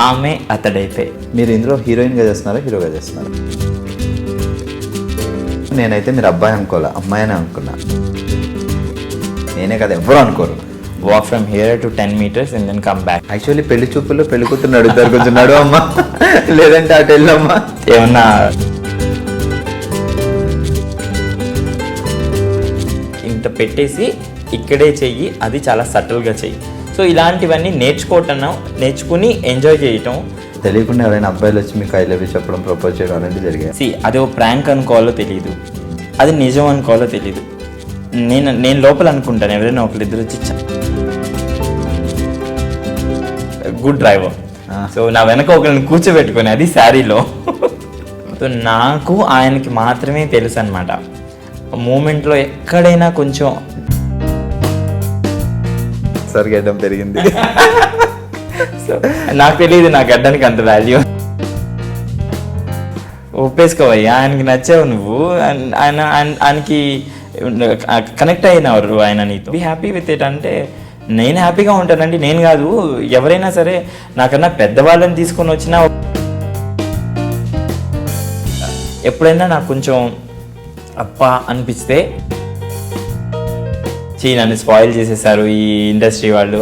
ఆమె అతడైతే. మీరు ఇందులో హీరోయిన్గా చేస్తున్నారా, హీరోగా చేస్తున్నారా? నేనైతే మీరు అబ్బాయి అనుకోలే, అమ్మాయినే అనుకున్నా. నేనే కదా, ఎవ్వరు అనుకోరు. Walk from here to 10 meters and then come back. Actually పెళ్లి చూపుల్లో పెళ్లి కూతురు అడుగుతారు, కొంచెం నడు అమ్మా, లేదంటే అటు వెళ్ళమ్మా. ఏమన్నా ఇంత పెట్టేసి ఇక్కడే చెయ్యి, అది చాలా సటిల్గా చెయ్యి. సో ఇలాంటివన్నీ నేర్చుకుని ఎంజాయ్ చేయటం. తెలియకుండా ఎవరైనా అబ్బాయిలు వచ్చి మీకు ఐ లవ్ యూ చెప్పడం, ప్రపోజ్ చేయడం అలాంటివి జరిగాయి? అది ఓ ప్రాంక్ అనుకోవాలో తెలియదు, అది నిజం అనుకోవాలో తెలియదు. నేను లోపల అనుకుంటాను, ఎవరైనా ఒకరిద్దరు వచ్చి గుడ్ డ్రైవర్, సో నా వెనక ఒకరిని కూర్చోబెట్టుకుని, అది శారీలో. సో నాకు ఆయనకి మాత్రమే తెలుసు అనమాట. మూమెంట్లో ఎక్కడైనా కొంచెం సార్ గడ్డం పెరిగింది. సో నాకు తెలియదు నా గడ్డానికి అంత వాల్యూ. ఒప్పేసుకోవయ్యా, ఆయనకి నచ్చావు నువ్వు, ఆయనకి కనెక్ట్ అయినవారు ఆయన నీతో. బీ హ్యాపీ విత్ ఇట్ అంటే నేను హ్యాపీగా ఉంటానండి. నేను కాదు, ఎవరైనా సరే నాకన్నా పెద్దవాళ్ళని తీసుకొని వచ్చినా, ఎప్పుడైనా నాకు కొంచెం అప్పా అనిపిస్తే, నన్ను స్పాయిల్ చేసేసారు ఈ ఇండస్ట్రీ వాళ్ళు.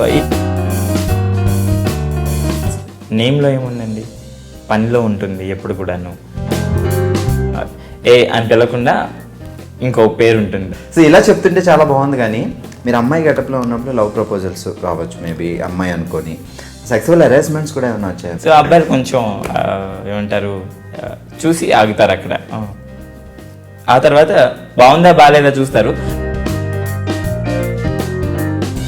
నేమ్లో ఏముందండి, పనిలో ఉంటుంది ఎప్పుడు కూడాను. అని పిలవకుండా ఇంకో పేరు ఉంటుంది. సో ఇలా చెప్తుంటే చాలా బాగుంది, కానీ మీరు అమ్మాయి గెటప్లో ఉన్నప్పుడు లవ్ ప్రపోజల్స్ రావచ్చు, మేబీ అమ్మాయి అనుకొని సెక్సువల్ హెరాస్మెంట్స్ కూడా ఏమైనా వచ్చాయి? సో అబ్బాయిలు కొంచెం ఏమంటారు, చూసి ఆగుతారు అక్కడ. ఆ తర్వాత బాగుందా బాగాలేదా చూస్తారు.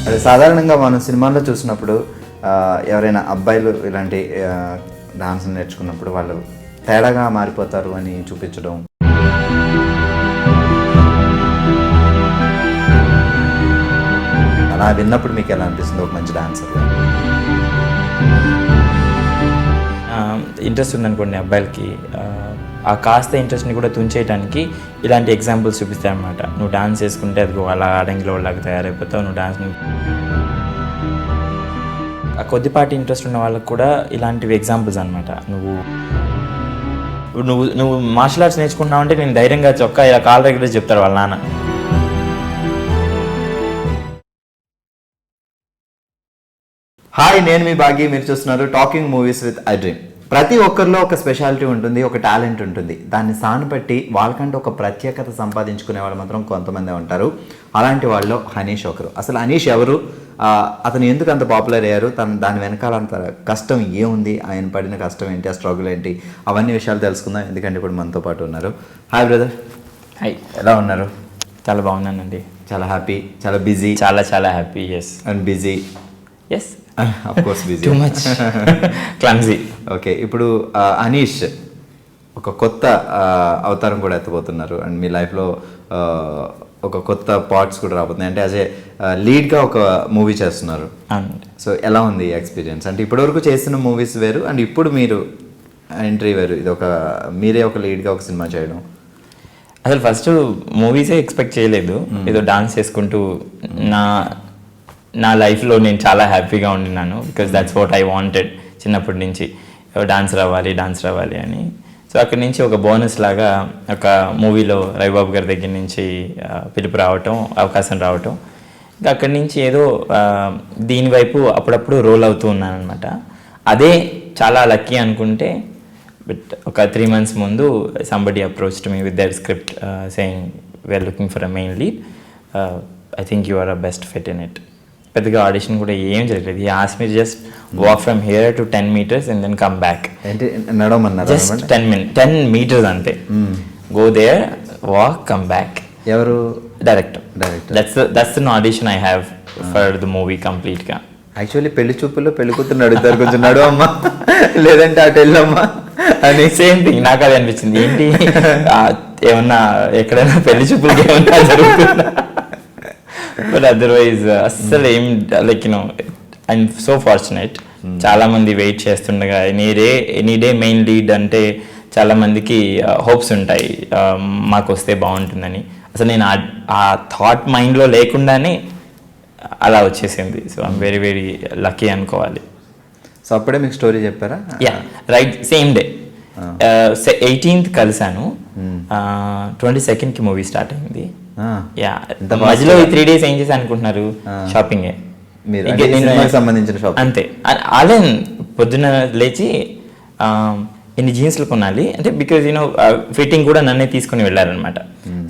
అది సాధారణంగా మనం సినిమాల్లో చూసినప్పుడు ఎవరైనా అబ్బాయిలు ఇలాంటి డాన్స్ నేర్చుకున్నప్పుడు వాళ్ళు తేడాగా మారిపోతారు అని చూపించడం. అలా విన్నప్పుడు మీకు ఎలా అనిపిస్తుంది ఒక మంచి డాన్సర్? ఇంట్రెస్ట్ ఉందనుకోండి అబ్బాయిలకి, ఆ కాస్త ఇంట్రెస్ట్ని కూడా తుంచేయడానికి ఇలాంటి ఎగ్జాంపుల్స్ చూపిస్తాయన్నమాట. నువ్వు డాన్స్ చేసుకుంటే అదిగో అలా ఆడంగిలో లాగా తయారైపోతావు, నువ్వు డాన్స్. ఆ కొద్దిపాటి ఇంట్రెస్ట్ ఉన్న వాళ్ళకి కూడా ఇలాంటివి ఎగ్జాంపుల్స్ అనమాట. నువ్వు మార్షల్ ఆర్ట్స్ నేర్చుకుంటున్నావు అంటే నేను ధైర్యంగా చొక్కా ఇలా కాలు రెగ్యులర్ చెప్తారు వాళ్ళ నాన్న. హాయ్, నేను మీ భాగ్య, మీరు చూస్తున్నారు talking movies with I dream. ప్రతి ఒక్కరిలో ఒక స్పెషాలిటీ ఉంటుంది, ఒక టాలెంట్ ఉంటుంది. దాన్ని సానుపట్టి వాళ్ళకంటే ఒక ప్రత్యేకత సంపాదించుకునే వాళ్ళు మాత్రం కొంతమంది ఉంటారు. అలాంటి వాళ్ళు హనీష్ ఒకరు. అసలు హనీష్ ఎవరు, అతను ఎందుకు అంత పాపులర్ అయ్యారు, దాని వెనకాల అంత కష్టం ఏముంది, ఆయన పడిన కష్టం ఏంటి, ఆ స్ట్రగుల్ ఏంటి, అవన్నీ విషయాలు తెలుసుకుందాం. ఎందుకంటే ఇప్పుడు మనతో పాటు ఉన్నారు. Hi brother. హాయ్, ఎలా ఉన్నారు? చాలా బాగున్నానండి. చాలా హ్యాపీ, చాలా బిజీ. చాలా happy. Yes, and busy. Yes, of course busy, too much clumsy. Okay, ఇప్పుడు అనీష్ ఒక కొత్త అవతారం కూడా ఎత్తబోతున్నారు, అండ్ మీ లైఫ్లో ఒక కొత్త పార్ట్స్ కూడా రాబోతున్నాయి. అంటే యాజ్ ఏ లీడ్గా ఒక మూవీ చేస్తున్నారు. సో ఎలా ఉంది ఎక్స్పీరియన్స్? అంటే ఇప్పటివరకు చేసిన మూవీస్ వేరు, అండ్ ఇప్పుడు మీరు ఎంట్రీ వేరు. ఇది ఒక మీరే ఒక లీడ్గా ఒక సినిమా చేయడం. అసలు ఫస్ట్ మూవీసే ఎక్స్పెక్ట్ చేయలేదు. ఏదో డాన్స్ చేసుకుంటూ నా లైఫ్లో నేను చాలా హ్యాపీగా ఉండినాను. Because that's what I wanted చిన్నప్పటి నుంచి, డాన్స్ రావాలి అని. సో అక్కడి నుంచి ఒక బోనస్ లాగా ఒక మూవీలో రవిబాబు గారి దగ్గర నుంచి పిలుపు రావటం, అవకాశం రావటం, ఇంకా అక్కడి నుంచి ఏదో దీనివైపు అప్పుడప్పుడు రోల్ అవుతూ ఉన్నాను అనమాట. అదే చాలా లక్కీ అనుకుంటే. బట్ ఒక 3 months ముందు somebody approached me with their script saying we're looking for a main lead, I think you are a best fit in it. పెద్దగా ఆడిషన్ కూడా ఏం జరగలేదు. ఈ ask me just walk from here to 10 meters and then come back. Just 10 meters అంతే. Go there, walk, come back. ఎవరు? Director. That's the audition I have for the movie కంప్లీట్గా. Actually పెళ్లి చూపుల్లో పెళ్లి కూతురు అడుగుతారు, కొంచెం నడు అమ్మా, లేదంటే అటు వెళ్ళమ్మా అని. సేమ్ థింగ్ నాకు అది అనిపించింది. ఏంటి ఏమన్నా ఎక్కడైనా పెళ్లి చూపులకి ఏమన్నా జరుగుతుందా? బట్ అదర్వైజ్ అస్సలు ఏం, like you know I'm so fortunate. చాలా మంది వెయిట్ చేస్తుండగా ఎనీ డే మెయిన్ లీడ్ అంటే చాలా మందికి హోప్స్ ఉంటాయి, మాకు వస్తే బాగుంటుందని. అసలు నేను ఆ థాట్ మైండ్లో లేకుండానే అలా వచ్చేసింది. So I'm very very lucky అనుకోవాలి. సో అప్పుడే మీకు స్టోరీ చెప్పారా? Yeah right, same day 18th కలిసాను, 22nd movie start అయింది. యా మధ్యలో 3 days ఏం చేశాను అనుకుంటున్నారు? షాపింగే, సంబంధించిన షాప్ అంతే. అలా పొద్దున్న లేచి ఇన్ని జీన్స్లు కొనాలి అంటే, బికాజ్ ఫిట్టింగ్ కూడా నన్నే తీసుకుని వెళ్ళారనమాట.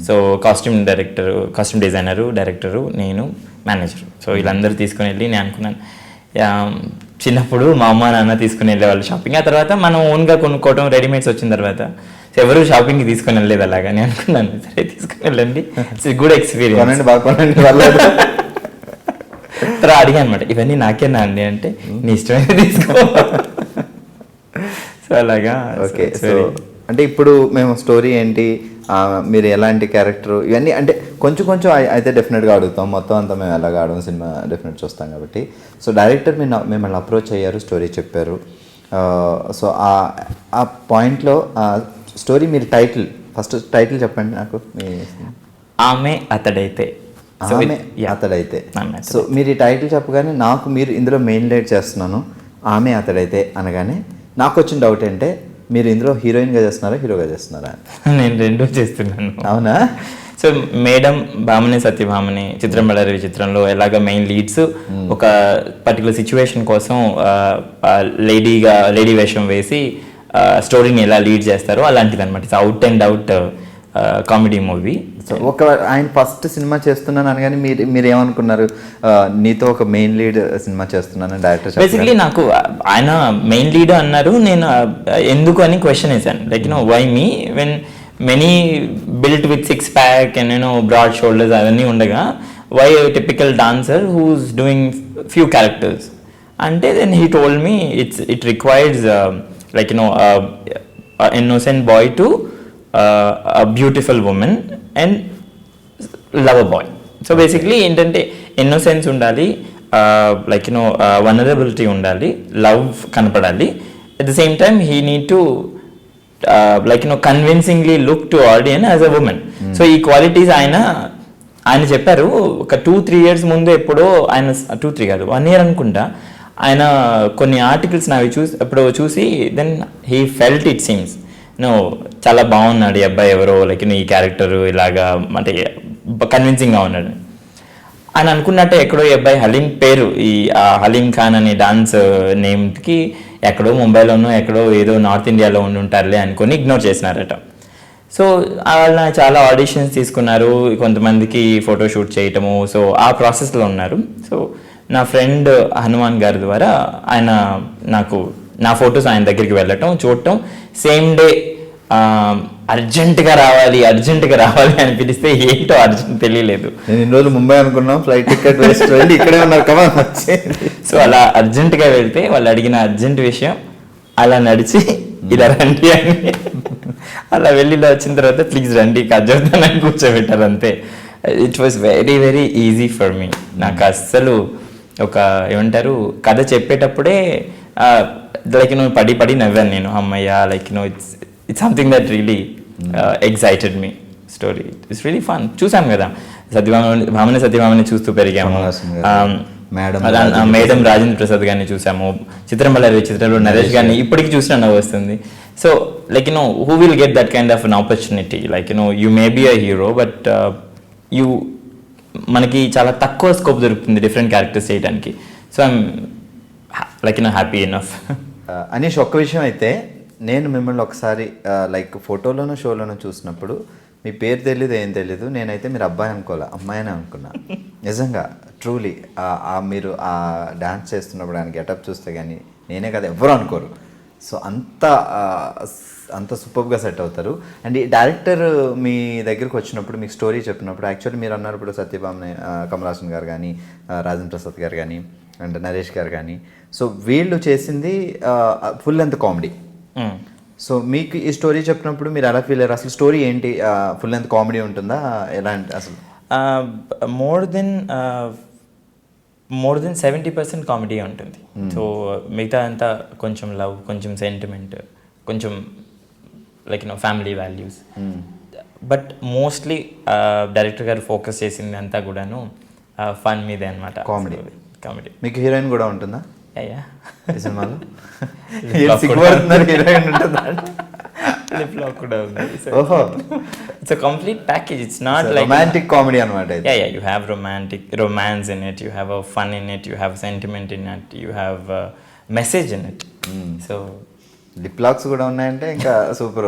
సో కాస్ట్యూమ్ డిజైనరు, డైరెక్టరు, నేను, మేనేజర్, సో వీళ్ళందరూ తీసుకుని వెళ్ళి నేను అనుకున్నాను, చిన్నప్పుడు మా అమ్మ నాన్న తీసుకుని వెళ్ళేవాళ్ళు షాపింగ్, ఆ తర్వాత మనం ఓన్గా కొనుక్కోవడం, రెడీమేడ్స్ వచ్చిన తర్వాత ఎవరు షాపింగ్కి తీసుకుని వెళ్ళలేదు. అలాగా నేను అనుకున్నాను, సరే తీసుకుని వెళ్ళండి, ఇట్స్ గుడ్ ఎక్స్పీరియన్స్. తర్వాత అడిగా అనమాట, ఇవన్నీ నాకేనా అండి అంటే, నీ ఇష్టమైన తీసుకో. సో అలాగా. ఓకే, సో అంటే ఇప్పుడు మేము స్టోరీ ఏంటి, మీరు ఎలాంటి క్యారెక్టర్, ఇవన్నీ అంటే కొంచెం కొంచెం అయితే డెఫినెట్గా అడుగుతాం, మొత్తం అంతా మేము ఎలాగ ఆడడం సినిమా డెఫినెట్ చూస్తాం కాబట్టి. సో డైరెక్టర్ మిమ్మల్ని అప్రోచ్ అయ్యారు, స్టోరీ చెప్పారు. సో ఆ పాయింట్లో స్టోరీ మీరు ఫస్ట్ టైటిల్ చెప్పండి నాకు. ఆమె అతడైతే. అతడైతే. సో మీరు ఈ టైటిల్ చెప్పగానే నాకు, మీరు ఇందులో మెయిన్ లీడ్ చేస్తున్నాను, ఆమె అతడైతే అనగానే నాకు వచ్చిన డౌట్ ఏంటంటే, మీరు ఇందులో హీరోయిన్గా చేస్తున్నారా, హీరోగా చేస్తున్నారా? నేను రెండూ చేస్తున్నాను. అవునా? సో మేడం భామని సత్యభామని చిత్రం బళ్ళారి చిత్రంలో ఎలాగ మెయిన్ లీడ్స్ ఒక పర్టికులర్ సిచ్యువేషన్ కోసం లేడీ వేషం వేసి స్టోరీని ఎలా లీడ్ చేస్తారో అలాంటిది అనమాట. It's out and out comedy movie. So ఆయన ఫస్ట్ సినిమా చేస్తున్నాను అనగానే మీరు ఏమనుకున్నారు? నీతో ఒక మెయిన్ లీడ్ సినిమా చేస్తున్నాను డైరెక్టర్. బేసిక్లీ నాకు ఆయన మెయిన్ లీడ్ అన్నారు, నేను ఎందుకు అని క్వశ్చన్ వేసాను. Like why me when many built with 6 pack and broad shoulders అవన్నీ ఉండగా, why typical dancer who's doing few characters అంటే, then he told me it requires like innocent boy to a beautiful woman and love a boy. So basically ఏంటంటే innocence ఉండాలి, like vulnerability ఉండాలి, love కనపడాలి. At the same time he need to like convincingly look to audience as a women. So ఈ qualities ఆయన చెప్పారు. ఒక 2-3 years ముందు ఎప్పుడో ఆయన, 2-3 కాదు 1 year అనుకుంటా, ఆయన కొన్ని ఆర్టికల్స్ నావి చూసి then he felt it seems చాలా బాగున్నాడు ఈ అబ్బాయి, ఎవరో లైక్ ఈ క్యారెక్టర్ ఇలాగా అంటే కన్విన్సింగ్గా ఉన్నాడు అని అనుకున్నట్టే. ఎక్కడో ఈ అబ్బాయి హలీం పేరు, ఈ హలీం ఖాన్ అనే డాన్స్ నేమ్కి ఎక్కడో ముంబైలోనో ఎక్కడో ఏదో నార్త్ ఇండియాలో ఉంటారులే అనుకొని ఇగ్నోర్ చేసినారట. సో వాళ్ళ చాలా ఆడిషన్స్ తీసుకున్నారు, కొంతమందికి ఫోటోషూట్ చేయటము, సో ఆ ప్రాసెస్లో ఉన్నారు. సో నా ఫ్రెండ్ హనుమాన్ గారి ద్వారా ఆయన నాకు నా ఫొటోస్ ఆయన దగ్గరికి వెళ్ళటం, చూడటం, సేమ్ డే అర్జెంటుగా రావాలి అని పిలిస్తే ఏంటో అర్జెంట్ తెలియలేదు. నేను ఇన్ని రోజులు ముంబై అనుకున్నాం, ఫ్లైట్ టికెట్ వేస్ట్ ఇక్కడే ఉన్నారు కదా. సో అలా అర్జెంటుగా వెళ్తే వాళ్ళు అడిగిన అర్జెంట్ విషయం అలా నడిచి ఇలా రండి అని, అలా వెళ్ళి వచ్చిన తర్వాత ప్లీజ్ రండి కజవుతానని కూర్చోబెట్టారు అంతే. It was very very easy for me. నాకు అస్సలు ఒక ఏమంటారు కథ చెప్పేటప్పుడే లైక్ పడి నవ్వాను నేను, అమ్మయ్య like it's something that really excited me. Story it's really fun. చూసాం కదా భామని సత్యభామని చూస్తూ పెరిగాము, మేడం రాజేంద్ర ప్రసాద్ గారిని చూసాము, చిత్రం బళ్ళారి చిత్రంలో నరేష్ గారిని ఇప్పటికి చూసినా నవ్వు వస్తుంది. So like who will get that kind of an opportunity, like you may be a hero but మనకి చాలా తక్కువ స్కోప్ దొరుకుతుంది డిఫరెంట్ క్యారెక్టర్స్ చేయడానికి. So I'm like happy enough. Anish, ఒక్క విషయం అయితే, నేను మిమ్మల్ని ఒకసారి లైక్ ఫోటోలోనో షోలోనో చూసినప్పుడు మీ పేరు తెలీదు, ఏం తెలీదు. నేనైతే మీరు అబ్బాయి అనుకోలే, అమ్మాయినే అనుకున్నా. నిజంగా ట్రూలీ మీరు ఆ డాన్స్ చేస్తున్నప్పుడు ఆయన గెటప్ చూస్తే కానీ నేనే కదా ఎవ్వరూ అనుకోరు. సో అంత సూపర్గా సెట్ అవుతారు. అండ్ ఈ డైరెక్టర్ మీ దగ్గరికి వచ్చినప్పుడు మీకు స్టోరీ చెప్పినప్పుడు, యాక్చువల్లీ మీరు అన్నారు ఇప్పుడు సత్యభామని, కమల్ హాసన్ గారు కానీ, రాజేంద్ర ప్రసాద్ గారు కానీ, అండ్ నరేష్ గారు కానీ, సో వీళ్ళు చేసింది ఫుల్ లెంత్ కామెడీ. సో మీకు ఈ స్టోరీ చెప్పినప్పుడు మీరు ఎలా ఫీల్ అయ్యారు? అసలు స్టోరీ ఏంటి? ఫుల్ లెంత్ కామెడీ ఉంటుందా? ఎలాంటి అసలు? మోర్ దెన్ 70% కామెడీ ఉంటుంది. సో మిగతా అంతా కొంచెం లవ్, కొంచెం సెంటిమెంట్, కొంచెం like family values. But mostly director గారు ఫోకస్ చేసింది అంతా కూడాను ఫన్ మీదే అనమాట. కామెడీ. మీకు హీరోయిన్ కూడా ఉంటుందా? ఈ సినిమాలో సిగ్గుపడుతున్నారు హీరోయిన్ ఉంటుందా? లిప్ లాక్ కూడా ఉంది. ఓహో, it's a complete package. It's not like romantic comedy అనమాట. You have romance in it, you have a fun in it, you have sentiment in it, you have a message in it. So lip lakhs కూడా ఉన్నాయంటే ఇంకా super.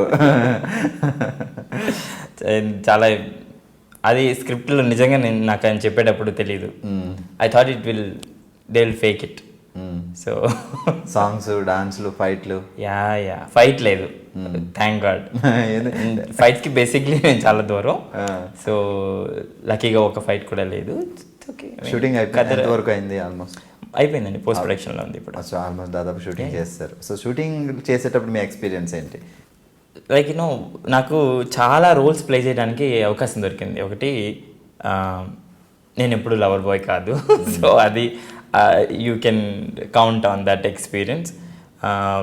చాలా అది స్క్రిప్ట్లో నిజంగా నాకు ఆయన చెప్పేటప్పుడు తెలీదు. I thought they will fake it. So songs, డాన్స్లు, ఫైట్లు. ఫైట్ లేదు, థ్యాంక్ గాడ్. ఫైట్కి బేసిక్లీ నేను చాలా దూరం. సో లక్కీగా ఒక ఫైట్ కూడా లేదు. షూటింగ్ అయిపోయింది వరకు అయింది, ఆల్మోస్ట్ అయిపోయిందండి. పోస్ట్ ప్రొడక్షన్లో ఉంది ఇప్పుడు. ఆల్మోస్ట్ దాదాపు షూటింగ్ చేస్తారు. సో షూటింగ్ చేసేటప్పుడు మీ ఎక్స్పీరియన్స్ ఏంటి? లైక్ నాకు చాలా రోల్స్ ప్లే చేయడానికి అవకాశం దొరికింది. ఒకటి, నేను ఎప్పుడు లవర్ బాయ్ కాదు. సో అది you can count on that experience.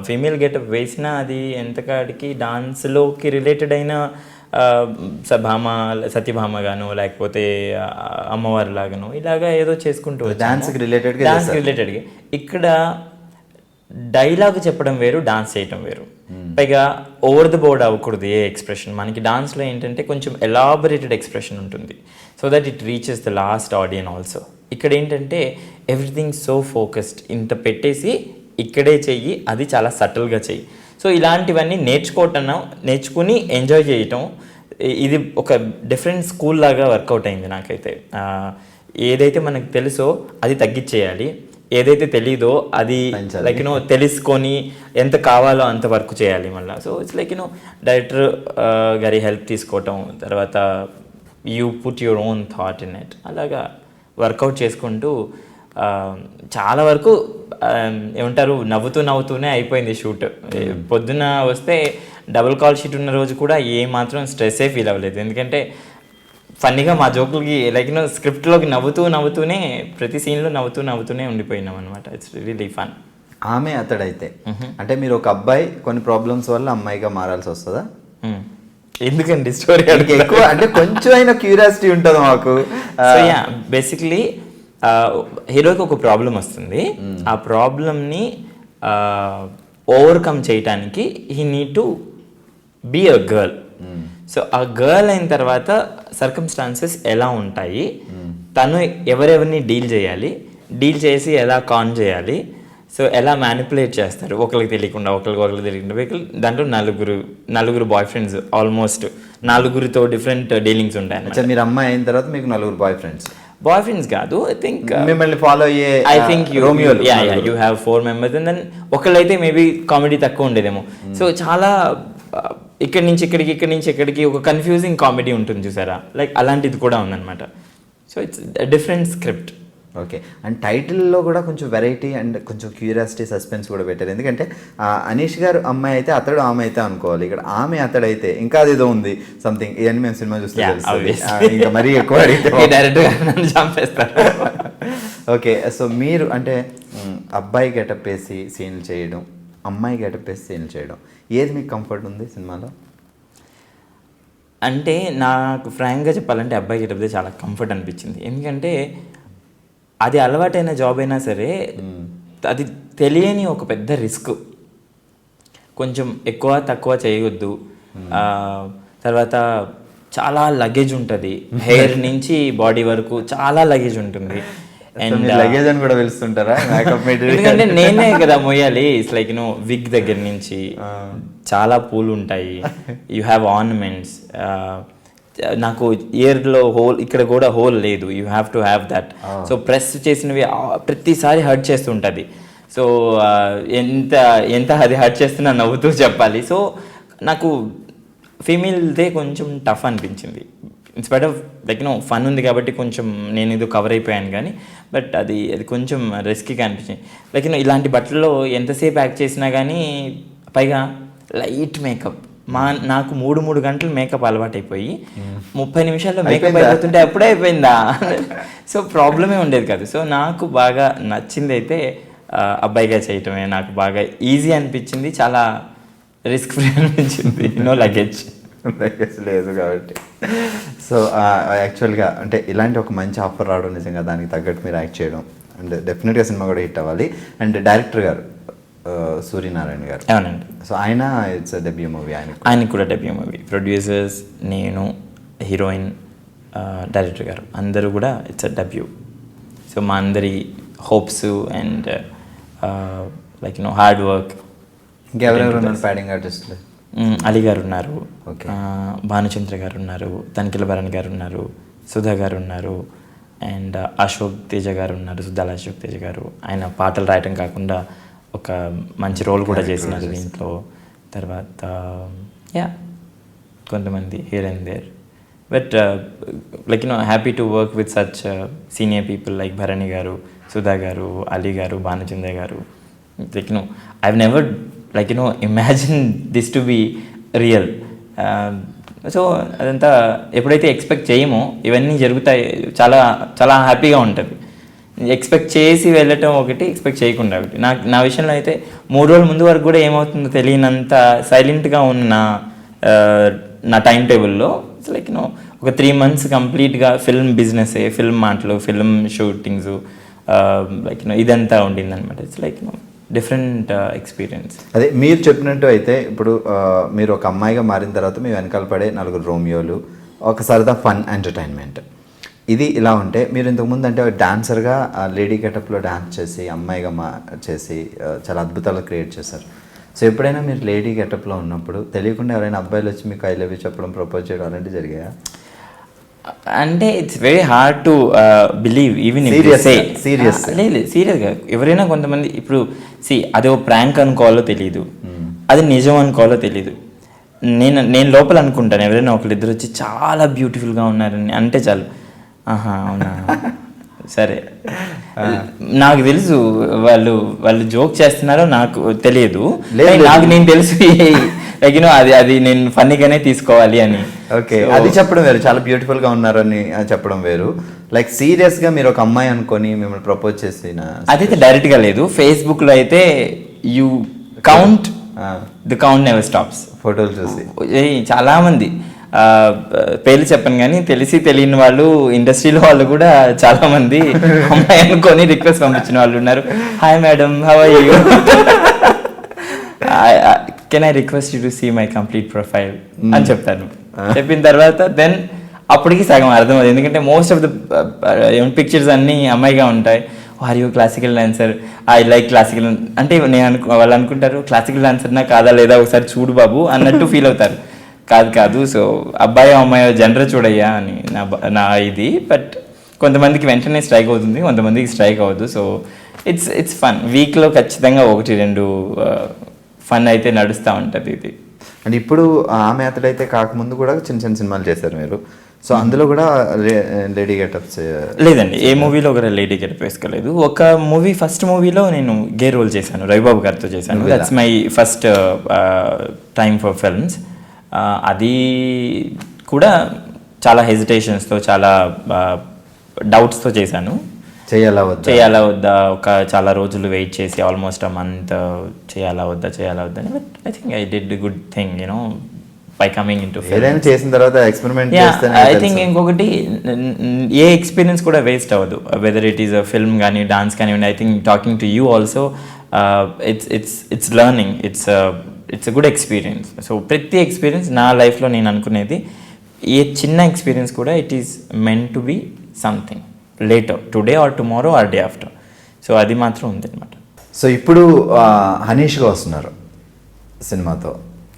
Female getup వేసిన అది ఎంతకాడికి డాన్స్లోకి రిలేటెడ్ అయిన భామ, సత్యభామ గాను లేకపోతే అమ్మవారి లాగాను ఇలాగా ఏదో చేసుకుంటూ డాన్స్కి రిలేటెడ్గా. ఇక్కడ డైలాగ్ చెప్పడం వేరు, డాన్స్ చేయటం వేరు. పైగా ఓవర్ ద బోర్డ్ అవ్వకూడదు ఏ ఎక్స్ప్రెషన్. మనకి డాన్స్లో ఏంటంటే కొంచెం ఎలాబొరేటెడ్ ఎక్స్ప్రెషన్ ఉంటుంది, so that it reaches the last audience also. ఇక్కడ ఏంటంటే ఎవ్రీథింగ్ సో ఫోకస్డ్, ఇంత పెట్టేసి ఇక్కడే చెయ్యి, అది చాలా సటిల్గా చెయ్యి. సో ఇలాంటివన్నీ నేర్చుకుని ఎంజాయ్ చేయటం, ఇది ఒక డిఫరెంట్ స్కూల్ లాగా వర్కౌట్ అయింది నాకైతే. ఏదైతే మనకు తెలుసో అది తగ్గించేయాలి, ఏదైతే తెలీదో అది లైక్ తెలుసుకొని ఎంత కావాలో అంత వర్క్ చేయాలి మళ్ళీ. సో ఇట్స్ లైక్ డైరెక్టర్ గారి హెల్ప్ తీసుకోవటం, తర్వాత you put your own thought in it, అలాగా వర్కౌట్ చేసుకుంటూ చాలా వరకు ఏమంటారు నవ్వుతూనే అయిపోయింది షూట్. పొద్దున్న వస్తే డబుల్ కాల్ షీట్ ఉన్న రోజు కూడా ఏ మాత్రం స్ట్రెస్సే ఫీల్ అవ్వలేదు. ఎందుకంటే ఫన్నీగా మా జోకులకి లైక్ స్క్రిప్ట్లోకి నవ్వుతూనే ప్రతి సీన్లో నవ్వుతూనే ఉండిపోయినాం అనమాట. It's really fun. ఆమె అతడైతే అంటే మీరు ఒక అబ్బాయి కొన్ని ప్రాబ్లమ్స్ వల్ల అమ్మాయిగా మారాల్సి వస్తుందా? ఎందుకండి స్టోరీ ఎక్కువ అంటే కొంచెం అయినా క్యూరియాసిటీ ఉంటుంది మాకు. బేసిక్లీ హీరోకి ఒక ప్రాబ్లం వస్తుంది. ఆ ప్రాబ్లమ్ని ఓవర్కమ్ చేయటానికి he need to be a girl. So ఆ గర్ల్ అయిన తర్వాత సర్కమ్స్టాన్సెస్ ఎలా ఉంటాయి, తను ఎవరెవరిని డీల్ చేసి ఎలా కాన్ చేయాలి, సో ఎలా మ్యానిపులేట్ చేస్తారు ఒకరికి తెలియకుండా, ఒకరికి తెలియకుండా. దాంట్లో నలుగురు బాయ్ ఫ్రెండ్స్, ఆల్మోస్ట్ 4గురితో డిఫరెంట్ డీలింగ్స్ ఉంటాయి. మీరు అమ్మాయి అయిన తర్వాత మీకు 4 బాయ్ ఫ్రెండ్స్ కాదు, ఐ థింక్ మిమ్మల్ని ఫాలో అయ్యే you have 4 members and then ఒకళ్ళైతే మేబీ కామెడీ తక్కువ ఉండేదేమో. సో చాలా ఇక్కడి నుంచి ఇక్కడికి ఒక కన్ఫ్యూజింగ్ కామెడీ ఉంటుంది చూసారా, లైక్ అలాంటిది కూడా ఉందన్నమాట. So it's different script. Okay. And టైటిల్లో కూడా కొంచెం వెరైటీ అండ్ కొంచెం క్యూరియాసిటీ, సస్పెన్స్ కూడా పెట్టారు. ఎందుకంటే అనీష్ గారు అమ్మాయి అయితే అతడు ఆమె అయితే అనుకోవాలి, ఇక్కడ ఆమె అతడైతే ఇంకా అదేదో ఉంది సంథింగ్. ఇవన్నీ మేము సినిమా చూస్తే ఇంకా మరీ ఎక్కువ చంపేస్తారు. ఓకే. సో మీరు అంటే అబ్బాయి గెటప్ వేసి సీన్లు చేయడం, అమ్మాయి గెటప్ వేసి సీన్లు చేయడం, ఏది మీకు కంఫర్ట్ ఉంది సినిమాలో? అంటే నాకు ఫ్రాంక్గా చెప్పాలంటే అబ్బాయి గెటప్దే చాలా కంఫర్ట్ అనిపించింది. ఎందుకంటే అది అలవాటైన జాబ్ అయినా సరే అది తెలియని ఒక పెద్ద రిస్క్. కొంచెం ఎక్కువ తక్కువ చేయవద్దు. తర్వాత చాలా లగేజ్ ఉంటుంది, హెయిర్ నుంచి బాడీ వరకు చాలా లగేజ్ ఉంటుంది. అండ్ లగేజ్ అని కూడా పిలుస్తుంటారా? ఎందుకంటే నేనే కదా మోయాలి. ఇట్స్ లైక్ విగ్ దగ్గర నుంచి చాలా పూలు ఉంటాయి, యూ హ్యావ్ ఆర్నమెంట్స్. నాకు ఇయర్లో హోల్, ఇక్కడ కూడా హోల్ లేదు, you have to have that. So press చేసినవి ప్రతిసారి హర్ట్ చేస్తుంటుంది. సో ఎంత అది హర్ట్ చేస్తున్నా నవ్వుతూ చెప్పాలి. సో నాకు ఫీమేల్దే కొంచెం టఫ్ అనిపించింది. ఇన్స్పైట్ ఆఫ్ లైక్ ఫన్ ఉంది కాబట్టి కొంచెం నేను ఇది కవర్ అయిపోయాను, కానీ బట్ అది కొంచెం రిస్కీగా అనిపించింది. లైక్ ఇలాంటి బట్టల్లో ఎంతసేపు యాక్ట్ చేసినా కానీ, పైగా లైట్ మేకప్. నాకు 3 గంటలు మేకప్ అలవాటు అయిపోయి 30 నిమిషాల్లో మేకప్ అయిపోతుంటే అప్పుడే అయిపోయిందా. సో ప్రాబ్లమే ఉండేది కాదు. సో నాకు బాగా నచ్చింది అయితే అబ్బాయిగా చేయటమే. నాకు బాగా ఈజీ అనిపించింది, చాలా రిస్క్ ఫ్రీ అనిపించింది. నో లగేజ్ లేదు కాబట్టి. సో యాక్చువల్గా అంటే ఇలాంటి ఒక మంచి ఆఫర్ రావడం, నిజంగా దానికి తగ్గట్టు మీరు యాక్ట్ చేయడం అండ్ డెఫినెట్గా సినిమా కూడా హిట్ అవ్వాలి. అండ్ డైరెక్టర్ గారు సూర్యనారాయణ గారు, అవునండి. సో ఆయన ఇట్స్ డెబ్యూ మూవీ, ఆయనకు కూడా డెబ్యూ మూవీ. ప్రొడ్యూసర్స్, నేను, హీరోయిన్, డైరెక్టర్ గారు అందరూ కూడా ఇట్స్ అ డెబ్యూ. సో మా అందరి hopes and like hard work. ఇంకెవరెవరు ఉన్నారు ప్యాడింగ్ ఆర్టిస్టులు? అలీ గారు ఉన్నారు, Okay. భానుచంద్ర గారు ఉన్నారు, తనిఖీల భరణ్ గారు ఉన్నారు, సుధా గారు ఉన్నారు, అండ్ అశోక్ తేజ గారు ఉన్నారు, సుద్దాల అశోక్ తేజ గారు. ఆయన పాటలు రాయటం కాకుండా ఒక మంచి రోల్ కూడా చేసినారు దీంట్లో. తర్వాత కొంతమంది here and there. But like happy to work with such senior people like Bharani garu, Sudha garu, Ali garu, Bhanuchandra garu. Like I've never imagine this to be real. So అదంతా ఎప్పుడైతే ఎక్స్పెక్ట్ చేయమో ఇవన్నీ జరుగుతాయి, చాలా చాలా హ్యాపీగా ఉంటుంది. ఎక్స్పెక్ట్ చేసి వెళ్ళటం ఒకటి, ఎక్స్పెక్ట్ చేయకుండా ఒకటి. నా విషయంలో అయితే 3 రోజుల ముందు వరకు కూడా ఏమవుతుందో తెలియనంత సైలెంట్గా ఉన్న నా టైం టేబుల్లో లైక్ ఒక 3 months కంప్లీట్గా ఫిల్మ్ బిజినెస్, ఫిల్మ్ మాటలు, ఫిల్మ్ షూటింగ్స్, లైక్ ఇదంతా ఉండిందనమాట. It's like different experience. అదే మీరు చెప్పినట్టు అయితే ఇప్పుడు మీరు ఒక అమ్మాయిగా మారిన తర్వాత మీ వెనకాల పడే 4 రోమియోలు, ఒక సరదా ఫన్ ఎంటర్టైన్మెంట్, ఇది ఇలా ఉంటే మీరు ఇంతకుముందు అంటే డాన్సర్గా లేడీ గెటప్లో డాన్స్ చేసి అమ్మాయిగా చేసి చాలా అద్భుతాలు క్రియేట్ చేశారు. సో ఎప్పుడైనా మీరు లేడీ గెటప్లో ఉన్నప్పుడు తెలియకుండా ఎవరైనా అబ్బాయిలు వచ్చి మీకు ఐ లవ్ యూ చెప్పడం, ప్రపోజ్ చేయడం అలాంటివి జరిగాయా? అంటే it's very hard to believe even లేదు సీరియస్గా. ఎవరైనా కొంతమంది ఇప్పుడు అది ఒక ప్రాంక్ అనుకోవాలో తెలియదు, అది నిజం అనుకోవాలో తెలియదు. నేను లోపల అనుకుంటాను, ఎవరైనా ఒకరిద్దరు వచ్చి చాలా బ్యూటిఫుల్గా ఉన్నారని అంటే చాలు, ఆహా అవునా సరే. నాకు తెలుసు వాళ్ళు జోక్ చేస్తున్నారో నాకు తెలియదు, నేను తెలుసు లైక్ అది నేను ఫన్నీగానే తీసుకోవాలి అని. ఓకే, అది చెప్పడం వేరు, చాలా బ్యూటిఫుల్ గా ఉన్నారని చెప్పడం వేరు. లైక్ సీరియస్ గా మీరు ఒక అమ్మాయి అనుకొని మిమ్మల్ని ప్రపోజ్ చేసిన అదైతే డైరెక్ట్ గా లేదు. ఫేస్బుక్ లో అయితే you count the count never stops. ఫోటోలు చూసి చాలా మంది పేర్లు చెప్పను కానీ తెలిసి తెలియని వాళ్ళు, ఇండస్ట్రీలో వాళ్ళు కూడా చాలా మంది అమ్మాయి అనుకొని రిక్వెస్ట్ పంపించిన వాళ్ళు ఉన్నారు. Hi madam, how are you, can I request you to see my complete profile అని చెప్తాను. చెప్పిన తర్వాత దెన్ అప్పటికి సగం అర్థమవుతుంది. ఎందుకంటే మోస్ట్ ఆఫ్ ద పిక్చర్స్ అన్నీ అమ్మాయిగా ఉంటాయి. Are you classical dancer, I like classical అంటే వాళ్ళు అనుకుంటారు క్లాసికల్ డాన్సర్నా కాదా లేదా ఒకసారి చూడు బాబు అన్నట్టు ఫీల్ అవుతారు. కాదు. సో అబ్బాయి అమ్మాయి జనరల్ చూడయ్యా అని నా ఇది. బట్ కొంతమందికి వెంటనే స్ట్రైక్ అవుతుంది, కొంతమందికి స్ట్రైక్ అవ్వదు. So it's fun. వీక్లో ఖచ్చితంగా 1-2 ఫన్ అయితే నడుస్తూ ఉంటుంది ఇది. అండ్ ఇప్పుడు ఆమె అతడైతే కాకముందు కూడా చిన్న చిన్న సినిమాలు చేశారు మీరు. సో అందులో కూడా లేడీ గెటప్స్ లేదండి, ఏ మూవీలో కూడా లేడీ గెటప్ వేసుకోలేదు. ఒక మూవీ, ఫస్ట్ మూవీలో నేను గే రోల్ చేశాను, రవిబాబు గారితో చేశాను. That's my first time for films. అది కూడా చాలా హెజిటేషన్స్తో, చాలా డౌట్స్తో చేశాను. చేయాలా వద్దా ఒక చాలా రోజులు వెయిట్ చేసి, ఆల్మోస్ట్ month చేయాలా వద్దా అని. But I think I did good thing by coming into film. చేసిన తర్వాత ఎక్స్పెరిమెంట్ ఐ థింక్ ఇంకొకటి, ఏ ఎక్స్పీరియన్స్ కూడా వేస్ట్ అవ్వదు, whether it is a film కానీ డాన్స్ కానివ్వండి. I think talking to you also it's learning, it's a good experience. So ప్రతి experience నా లైఫ్లో నేను అనుకునేది, ఏ చిన్న ఎక్స్పీరియన్స్ కూడా it is meant to be something later, today or tomorrow or day after. So అది మాత్రం ఉంది అనమాట. సో ఇప్పుడు హనీష్గా వస్తున్నారు సినిమాతో.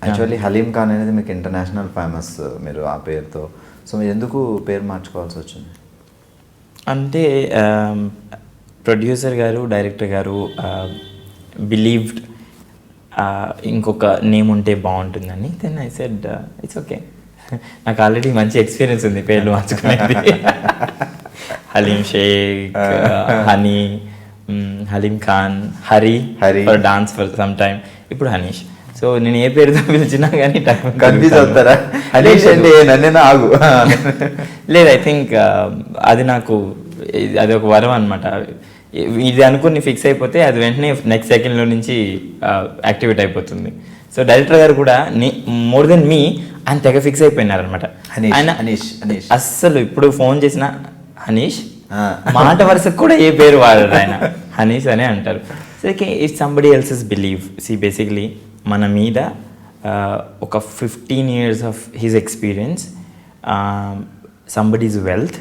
యాక్చువల్లీ హలీం ఖాన్ అనేది మీకు ఇంటర్నేషనల్ ఫేమస్, మీరు ఆ పేరుతో. సో మీరు ఎందుకు పేరు మార్చుకోవాల్సి వచ్చింది? అంటే ప్రొడ్యూసర్ గారు, డైరెక్టర్ గారు బిలీవ్డ్ ఇంకొక నేమ్ ఉంటే బాగుంటుందని. Then I said it's okay, నాకు ఆల్రెడీ మంచి ఎక్స్పీరియన్స్ ఉంది పేర్లు మార్చుకునేది. Haleem Shaikh, Honey, Haleem Khan, Hari for dance for some time, ఇప్పుడు హనీష్. సో నేను ఏ పేరుతో పిలిచినా కానీ కన్ఫ్యూజ్ అవుతారా? హనీష్ అంటే నన్ను ఆగు లేదు. ఐ థింక్ అది నాకు అది ఒక వరం అనమాట. ఇది అనుకుని ఫిక్స్ అయిపోతే అది వెంటనే నెక్స్ట్ సెకండ్లో నుంచి యాక్టివేట్ అయిపోతుంది. సో డైరెక్టర్ గారు కూడా మోర్ దెన్ మీ ఆయన తెగ ఫిక్స్ అయిపోయినారనమాట. ఆయన అస్సలు ఇప్పుడు ఫోన్ చేసిన హనీష్ మాట వరుసకు కూడా ఏ పేరు వాడరు ఆయన, హనీస్ అనే అంటారు. So if somebody else's believe, basically మన మీద ఒక 15 years of his experience, somebody's wealth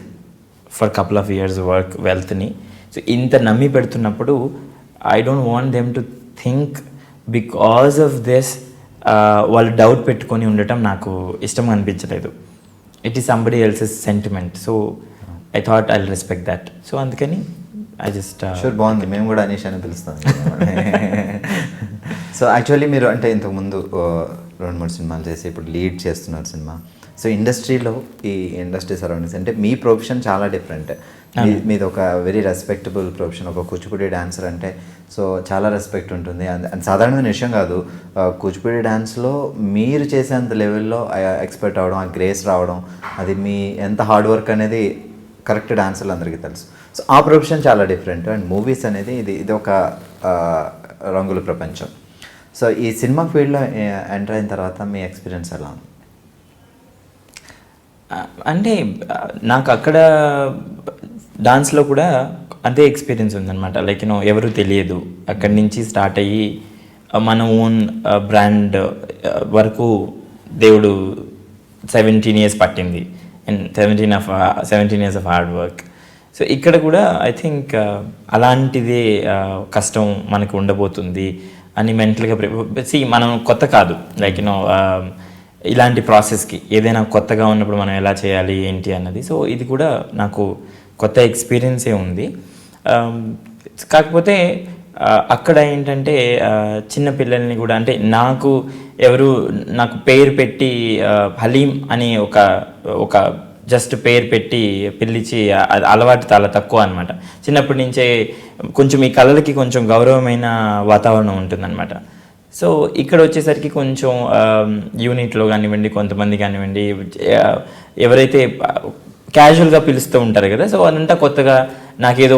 for couple of years work వెల్త్ని సో ఇంత నమ్మి పెడుతున్నప్పుడు I don't want them to think because of this వాళ్ళు డౌట్ పెట్టుకొని ఉండటం నాకు ఇష్టం అనిపించలేదు. It is somebody else's sentiment, so I thought I respect that. So అందుకని ఐ జస్ట్ షూర్, బాగుంది. మేము కూడా అనీష్ అని పిలుస్తాం. సో యాక్చువల్లీ మీరు అంటే ఇంతకుముందు 2-3 సినిమాలు చేసి ఇప్పుడు లీడ్ చేస్తున్నారు సినిమా. సో ఇండస్ట్రీలో ఈ ఇండస్ట్రీ సరౌండింగ్స్ అంటే మీ ప్రొఫెషన్ చాలా డిఫరెంట్. మీది ఒక వెరీ రెస్పెక్టబుల్ ప్రొఫెషన్. ఒక కూచిపూడి డాన్సర్ అంటే సో చాలా రెస్పెక్ట్ ఉంటుంది. అండ్ సాధారణమైన విషయం కాదు. కూచిపూడి డాన్స్లో మీరు చేసేంత లెవెల్లో ఎక్స్పర్ట్ అవ్వడం, ఆ గ్రేస్ రావడం, అది మీ ఎంత హార్డ్ వర్క్ అనేది కరెక్ట్ డాన్సర్లు అందరికీ తెలుసు. సో ఆ ప్రొఫెషన్ చాలా డిఫరెంట్. అండ్ మూవీస్ అనేది ఇది ఒక రంగుల ప్రపంచం. సో ఈ సినిమా ఫీల్డ్లో ఎంటర్ అయిన తర్వాత మీ ఎక్స్పీరియన్స్ ఎలా ఉంది? అంటే నాకు అక్కడ డాన్స్లో కూడా అంతే ఎక్స్పీరియన్స్ ఉందన్నమాట. లైక్ ఎవరు తెలియదు, అక్కడి నుంచి స్టార్ట్ అయ్యి మన ఓన్ బ్రాండ్ వరకు దేవుడు 17 years పట్టింది. And 17 years of hard work. So ఇక్కడ కూడా ఐ థింక్ అలాంటిదే కష్టం మనకు ఉండబోతుంది అని మెంటల్గా మనం కొత్త కాదు. లైక్ ఇలాంటి ప్రాసెస్కి ఏదైనా కొత్తగా ఉన్నప్పుడు మనం ఎలా చేయాలి ఏంటి అన్నది. సో ఇది కూడా నాకు కొత్త ఎక్స్పీరియన్సే ఉంది. కాకపోతే అక్కడ ఏంటంటే చిన్న పిల్లల్ని కూడా అంటే నాకు పేరు పెట్టి హలీం అని ఒక జస్ట్ పేరు పెట్టి పిలిచి అలవాటు చాలా తక్కువ అనమాట. చిన్నప్పటి నుంచే కొంచెం ఈ కళలకి కొంచెం గౌరవమైన వాతావరణం ఉంటుందన్నమాట. సో ఇక్కడ వచ్చేసరికి కొంచెం యూనిట్లో కానివ్వండి, కొంతమంది కానివ్వండి, ఎవరైతే క్యాజువల్గా పిలుస్తూ ఉంటారు కదా, సో అదంతా కొత్తగా నాకేదో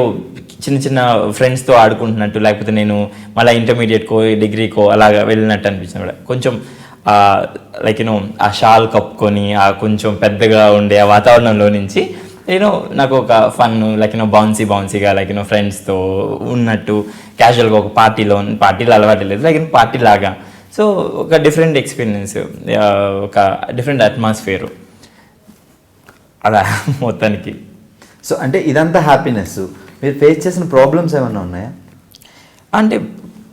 చిన్న చిన్న ఫ్రెండ్స్తో ఆడుకుంటున్నట్టు, లేకపోతే నేను మళ్ళీ ఇంటర్మీడియట్కో డిగ్రీకో అలాగా వెళ్ళినట్టు అనిపించింది కూడా. కొంచెం లైక్ ఆ షాల్ కప్పుకొని ఆ కొంచెం పెద్దగా ఉండే ఆ వాతావరణంలో నుంచి నాకు ఒక ఫన్ లైక్ బౌన్సీగా లైక్ ఫ్రెండ్స్తో ఉన్నట్టు క్యాజువల్గా ఒక పార్టీలో అలవాటు లేదు, లైక్ పార్టీ లాగా. సో ఒక డిఫరెంట్ ఎక్స్పీరియన్స్, ఒక డిఫరెంట్ అట్మాస్ఫియర్ అలా మొత్తానికి. సో అంటే ఇదంతా హ్యాపీనెస్. మీరు ఫేస్ చేసిన ప్రాబ్లమ్స్ ఏమైనా ఉన్నాయా? అంటే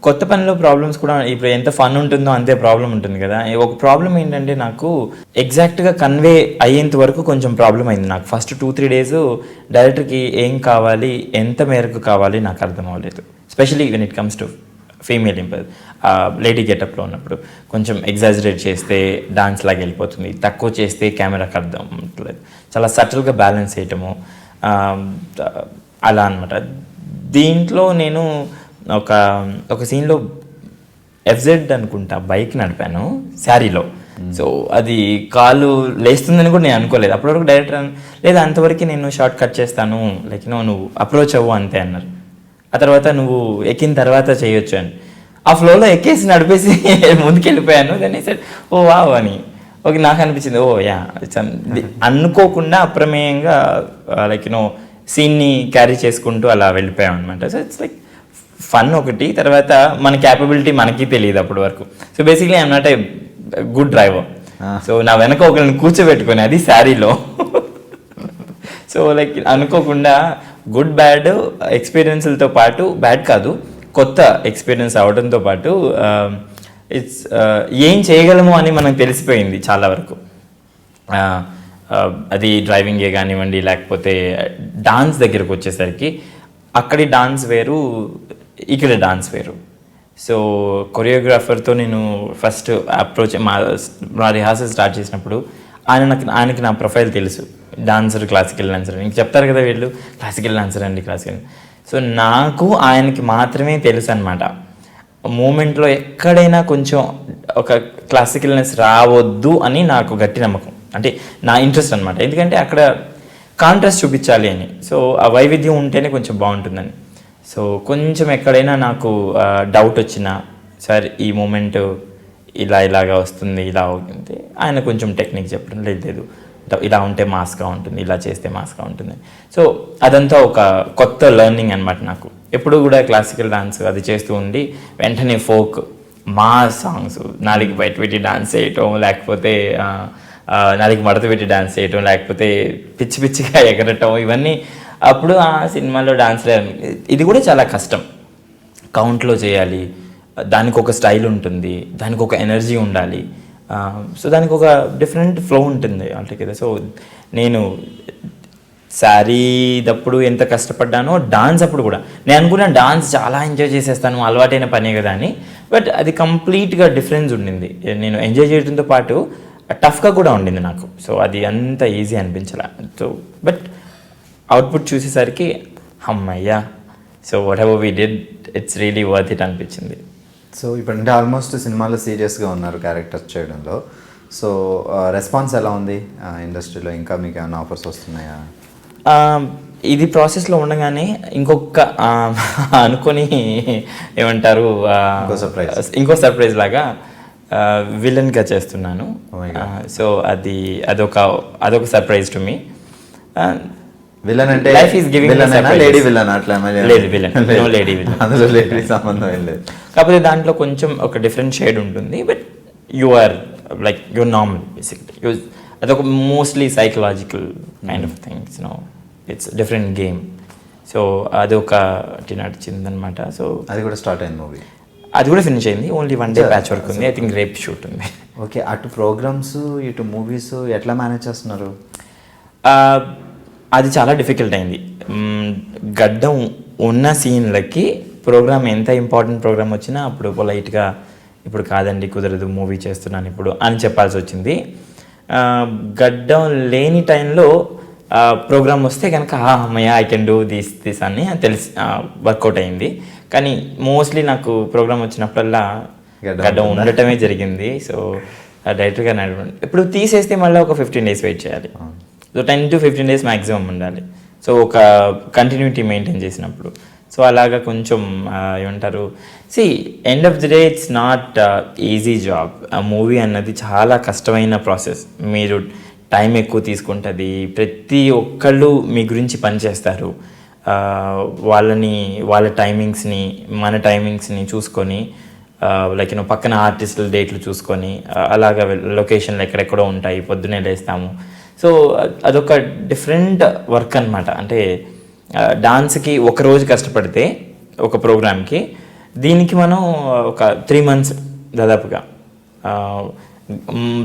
కొత్త పనిలో ప్రాబ్లమ్స్ కూడా ఇప్పుడు ఎంత ఫన్ ఉంటుందో అంతే ప్రాబ్లం ఉంటుంది కదా. ఒక ప్రాబ్లం ఏంటంటే నాకు ఎగ్జాక్ట్గా కన్వే అయ్యేంత వరకు కొంచెం ప్రాబ్లం అయింది నాకు. ఫస్ట్ 2-3 days డైరెక్టర్కి ఏం కావాలి, ఎంత మేరకు కావాలి నాకు అర్థం అవ్వలేదు. Specially when it comes to female ఇంపల్, లేడీ గెటప్లో ఉన్నప్పుడు కొంచెం ఎగ్జాజరేట్ చేస్తే డాన్స్ లాగా వెళ్ళిపోతుంది, తక్కువ చేస్తే కెమెరాకి అర్థం అవ్వట్లేదు, చాలా సటిల్గా బ్యాలెన్స్ చేయటము అలా అనమాట. దీంట్లో నేను ఒక సీన్లో FZ అనుకుంటా బైక్ నడిపాను శారీలో. సో అది కాలు లేస్తుందని కూడా నేను అనుకోలేదు. అప్పటివరకు డైరెక్టర్ లేదా అంతవరకు నేను షార్ట్ కట్ చేస్తాను, లైక్ నువ్వు అప్రోచ్ అవ్వు అంతే అన్నారు. ఆ తర్వాత నువ్వు ఎక్కిన తర్వాత చేయొచ్చు అని ఆ ఫ్లోలో ఎక్కేసి నడిపేసి ముందుకు వెళ్ళిపోయాను. దాన్ని సైడ్ ఓ వావ్ అని ఓకే నాకు అనిపించింది. ఓ యా అనుకోకుండా అప్రమేయంగా లైక్ సీన్ని క్యారీ చేసుకుంటూ అలా వెళ్ళిపోయాం అనమాట. సో ఇట్స్ లైక్ ఫన్ ఒకటి. తర్వాత మన క్యాపబిలిటీ మనకి తెలియదు అప్పటి వరకు. So basically I'm not a good driver. So నా వెనక ఒకరిని కూర్చోబెట్టుకొని అది శారీలో. సో లైక్ అనుకోకుండా గుడ్ బ్యాడ్ ఎక్స్పీరియన్స్లతో పాటు, బ్యాడ్ కాదు కొత్త ఎక్స్పీరియన్స్ అవడంతో పాటు ఇట్స్ ఏం చేయగలము అని మనకు తెలిసిపోయింది చాలా వరకు. అది డ్రైవింగే కానివ్వండి, లేకపోతే డాన్స్ దగ్గరకు వచ్చేసరికి అక్కడి డాన్స్ వేరు, ఇక్కడ డాన్స్ వేరు. సో కొరియోగ్రాఫర్తో నేను ఫస్ట్ అప్రోచ్ మా రిహార్సల్ స్టార్ట్ చేసినప్పుడు ఆయనకి నా ప్రొఫైల్ తెలుసు, డాన్సర్, క్లాసికల్ డాన్సర్. ఇంక చెప్తారు కదా వీళ్ళు క్లాసికల్ డాన్సర్ అండి క్లాసికల్. సో నాకు ఆయనకి మాత్రమే తెలుసు అనమాట. మూమెంట్లో ఎక్కడైనా కొంచెం ఒక క్లాసికల్నెస్ రావద్దు అని నాకు గట్టి నమ్మకం, అంటే నా ఇంట్రెస్ట్ అనమాట. ఎందుకంటే అక్కడ కాంట్రాస్ట్ చూపించాలి అని. సో ఆ వైవిధ్యం ఉంటేనే కొంచెం బాగుంటుందని. సో కొంచెం ఎక్కడైనా నాకు డౌట్ వచ్చినా, సార్ ఈ మూమెంట్ ఇలాగా వస్తుంది, ఇలా అవుతుంది, ఆయన కొంచెం టెక్నిక్ చెప్పడం లేదు ఇలా ఉంటే మాస్గా ఉంటుంది, ఇలా చేస్తే మాస్గా ఉంటుంది. సో అదంతా ఒక కొత్త లెర్నింగ్ అనమాట నాకు. ఎప్పుడు కూడా క్లాసికల్ డాన్స్ అది చేస్తూ ఉండి వెంటనే ఫోక్ మా సాంగ్స్ నాలుగు బయట పెట్టి డాన్స్ చేయటం, లేకపోతే నాలుగు మడత పెట్టి డాన్స్ చేయటం, లేకపోతే పిచ్చి పిచ్చిగా ఎగరటం, ఇవన్నీ అప్పుడు ఆ సినిమాలో డాన్స్ ఇది కూడా చాలా కష్టం. కౌంట్లో చేయాలి, దానికి ఒక స్టైల్ ఉంటుంది, దానికి ఒక ఎనర్జీ ఉండాలి. సో దానికి ఒక డిఫరెంట్ ఫ్లో ఉంటుంది అంటే కదా. సో నేను శారీదప్పుడు ఎంత కష్టపడ్డానో డాన్స్ అప్పుడు కూడా నేను అనుకున్నాను డాన్స్ చాలా ఎంజాయ్ చేసేస్తాను, అలవాటైన పనే కదా అని. బట్ అది కంప్లీట్గా డిఫరెన్స్ ఉండింది. నేను ఎంజాయ్ చేయడంతో పాటు టఫ్గా కూడా ఉండింది నాకు. సో అది అంత ఈజీ అనిపించలే. సో బట్ అవుట్పుట్ చూసేసరికి అమ్మయ్యా, so what ever we did it's really worth it అనిపించింది. సో ఇప్పుడు అంటే ఆల్మోస్ట్ సినిమాలో సీరియస్గా ఉన్నారు క్యారెక్టర్స్ చేయడంలో. సో రెస్పాన్స్ ఎలా ఉంది ఇండస్ట్రీలో? ఇంకా మీకు ఏమైనా ఆఫర్స్ వస్తున్నాయా? ఇది ప్రాసెస్లో ఉండగానే ఇంకొక అనుకొని ఏమంటారు ఇంకో సర్ప్రైజ్ లాగా విలన్గా చేస్తున్నాను. సో అదొక సర్ప్రైజ్ టు మీ. విలన్ అంటే life is giving lady villain అట్లా? లేదు, విలన్ నో లేడీ విలన్. అందులో లేడీ సంబంధం ఏం లేదు. కాకపోతే దాంట్లో కొంచెం ఒక డిఫరెంట్ షేడ్ ఉంటుంది. But you are like your normal basically. అదొక mostly psychological kind of things, no it's different game. So అదొకటి నడిచిందనమాట. సో అది కూడా స్టార్ట్ అయింది మూవీ? అది కూడా ఫినిష్ అయింది. ఓన్లీ 1 day ప్యాచ్ వర్క్ ఉంది. ఐ థింక్ రేపు షూట్ ఉంది. ఓకే. అటు ప్రోగ్రామ్స్ ఇటు మూవీస్ ఎట్లా మేనేజ్ చేస్తున్నారు? అది చాలా డిఫికల్ట్ అయింది. గడ్డం ఉన్న సీన్లకి ప్రోగ్రామ్ ఎంత ఇంపార్టెంట్ ప్రోగ్రామ్ వచ్చినా అప్పుడు పొలైట్గా ఇప్పుడు కాదండి కుదరదు, మూవీ చేస్తున్నాను ఇప్పుడు అని చెప్పాల్సి వచ్చింది. గడ్డం లేని టైంలో ప్రోగ్రామ్ వస్తే కనుక అమ్మయ్య ఐ కెన్ డూ దిస్ అని తెలిసి వర్కౌట్ అయింది. కానీ మోస్ట్లీ నాకు ప్రోగ్రామ్ వచ్చినప్పుడల్లా గడ్డం ఉండటమే జరిగింది. సో డైరెక్ట్గా ఇప్పుడు తీసేస్తే మళ్ళీ ఒక 15 days వెయిట్ చేయాలి. సో 10 to 15 days మ్యాక్సిమం ఉండాలి. సో ఒక కంటిన్యూటీ మెయింటైన్ చేసినప్పుడు. సో అలాగా కొంచెం ఏమంటారు, end of the day it's not easy job. ఆ మూవీ అన్నది చాలా కష్టమైన ప్రాసెస్. మీరు టైం ఎక్కువ తీసుకుంటుంది. ప్రతి ఒక్కళ్ళు మీ గురించి పనిచేస్తారు. వాళ్ళ టైమింగ్స్ని మన టైమింగ్స్ని చూసుకొని లైక్ పక్కన ఆర్టిస్టుల డేట్లు చూసుకొని అలాగా లొకేషన్లు ఎక్కడెక్కడో ఉంటాయి, పొద్దునే లేస్తాము. సో అదొక డిఫరెంట్ వర్క్ అనమాట. అంటే డాన్స్కి ఒకరోజు కష్టపడితే ఒక ప్రోగ్రామ్కి, దీనికి మనం ఒక 3 months దాదాపుగా.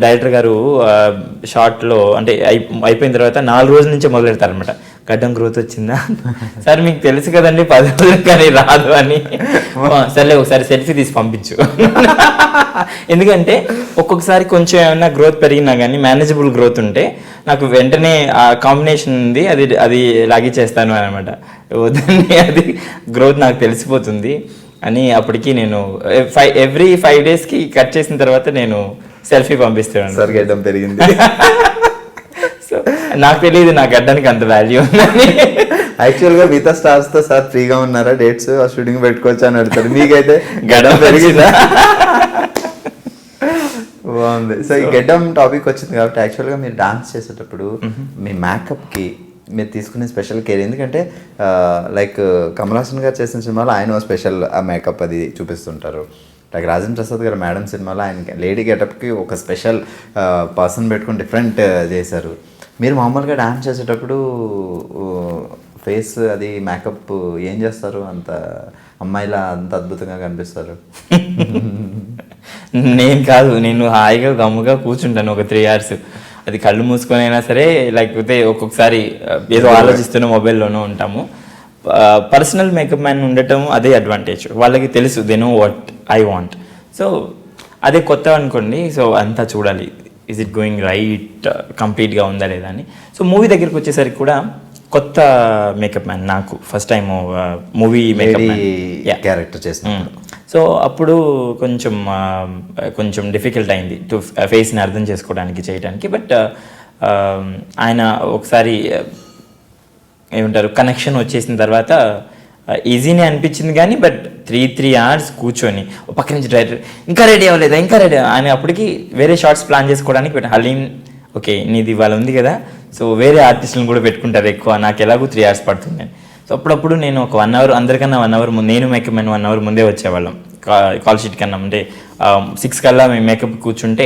డైరెక్టర్ గారు షార్ట్లో అంటే అయిపోయిన తర్వాత 4 రోజుల నుంచే మొదలు పెడతారనమాట. గడ్డం గ్రోత్ వచ్చిందా సార్ మీకు తెలుసు కదండి 10 రోజులు కానీ రాదు అని. సర్లే ఒకసారి సెల్ఫీ తీసి పంపించు. ఎందుకంటే ఒక్కొక్కసారి కొంచెం ఏమైనా గ్రోత్ పెరిగినా కానీ మేనేజబుల్ గ్రోత్ ఉంటే నాకు వెంటనే ఆ కాంబినేషన్ ఉంది, అది లాగిచ్చేస్తాను అనమాట. వద్దండి అది గ్రోత్ నాకు తెలిసిపోతుంది అని. అప్పటికి నేను ఎవ్రీ 5 daysకి కట్ చేసిన తర్వాత నేను సెల్ఫీ పంపిస్తున్నాను. సార్ గడ్డం పెరిగింది. సో నాకు తెలియదు నా గడ్డానికి అంత వాల్యూ ఉందని. యాక్చువల్గా మిగతా స్టార్స్తో సార్ ఫ్రీగా ఉన్నారా డేట్స్ షూటింగ్ పెట్టుకోవచ్చు అని అడుగుతారు, మీకైతే గడ్డం పెరిగిందా? బాగుంది. సో ఈ గడ్డం టాపిక్ వచ్చింది కాబట్టి యాక్చువల్గా మీరు డాన్స్ చేసేటప్పుడు మీ మేకప్కి మీరు తీసుకునే స్పెషల్ కేర్, ఎందుకంటే లైక్ కమల్ హాసన్ గారు చేసిన సినిమాలో ఆయన స్పెషల్ ఆ మేకప్ అది చూపిస్తుంటారు. లైక్ రాజేంద్ర ప్రసాద్ గారు మేడం సినిమాలో ఆయన లేడీ గెటప్కి ఒక స్పెషల్ పర్సన్ పెట్టుకుని డిఫరెంట్ చేశారు. మీరు మామూలుగా డాన్స్ చేసేటప్పుడు ఫేస్ అది మేకప్ ఏం చేస్తారు? అంత అమ్మాయిలా అంత అద్భుతంగా కనిపిస్తారు. నేను కాదు, నేను హాయిగా గమ్ముగా కూర్చుంటాను ఒక 3 hours. అది కళ్ళు మూసుకొని అయినా సరే, లేకపోతే ఒక్కొక్కసారి ఏదో ఆలోచిస్తున్న మొబైల్లోనూ ఉంటాము. పర్సనల్ మేకప్ మ్యాన్ ఉండటం అదే అడ్వాంటేజ్. వాళ్ళకి తెలుసు, they know what I want. So అదే కొత్త అనుకోండి, సో అంతా చూడాలి, ఈజ్ ఇట్ గోయింగ్ రైట్, కంప్లీట్గా ఉందా లేదా అని. సో మూవీ దగ్గరికి వచ్చేసరికి కూడా కొత్త మేకప్ మ్యాన్ నాకు first time movie makeup character చేసిన. సో అప్పుడు కొంచెం డిఫికల్ట్ అయింది టు ఫేస్ని అర్థం చేసుకోవడానికి, చేయడానికి. బట్ ఆయన ఒకసారి ఏమంటారు కనెక్షన్ వచ్చేసిన తర్వాత ఈజీనే అనిపించింది. కానీ బట్ 3 hours కూర్చొని పక్క నుంచి డైరెక్టర్ ఇంకా రెడీ అవ్వలేదా, ఇంకా రెడీ అని అప్పటికి వేరే షార్ట్స్ ప్లాన్ చేసుకోవడానికి హలీం ఓకే నీది ఇవాళ ఉంది కదా, సో వేరే ఆర్టిస్టులను కూడా పెట్టుకుంటారు ఎక్కువ, నాకు ఎలాగో 3 hours పడుతుంది. సో అప్పుడప్పుడు నేను ఒక 1 hour, అందరికన్నా 1 hour ముందు, నేను మేకప్ మ్యాన్ 1 hour ముందే వచ్చేవాళ్ళం కాల్ షీట్ కన్నా. అంటే 6 కల్లా మేము మేకప్ కూర్చుంటే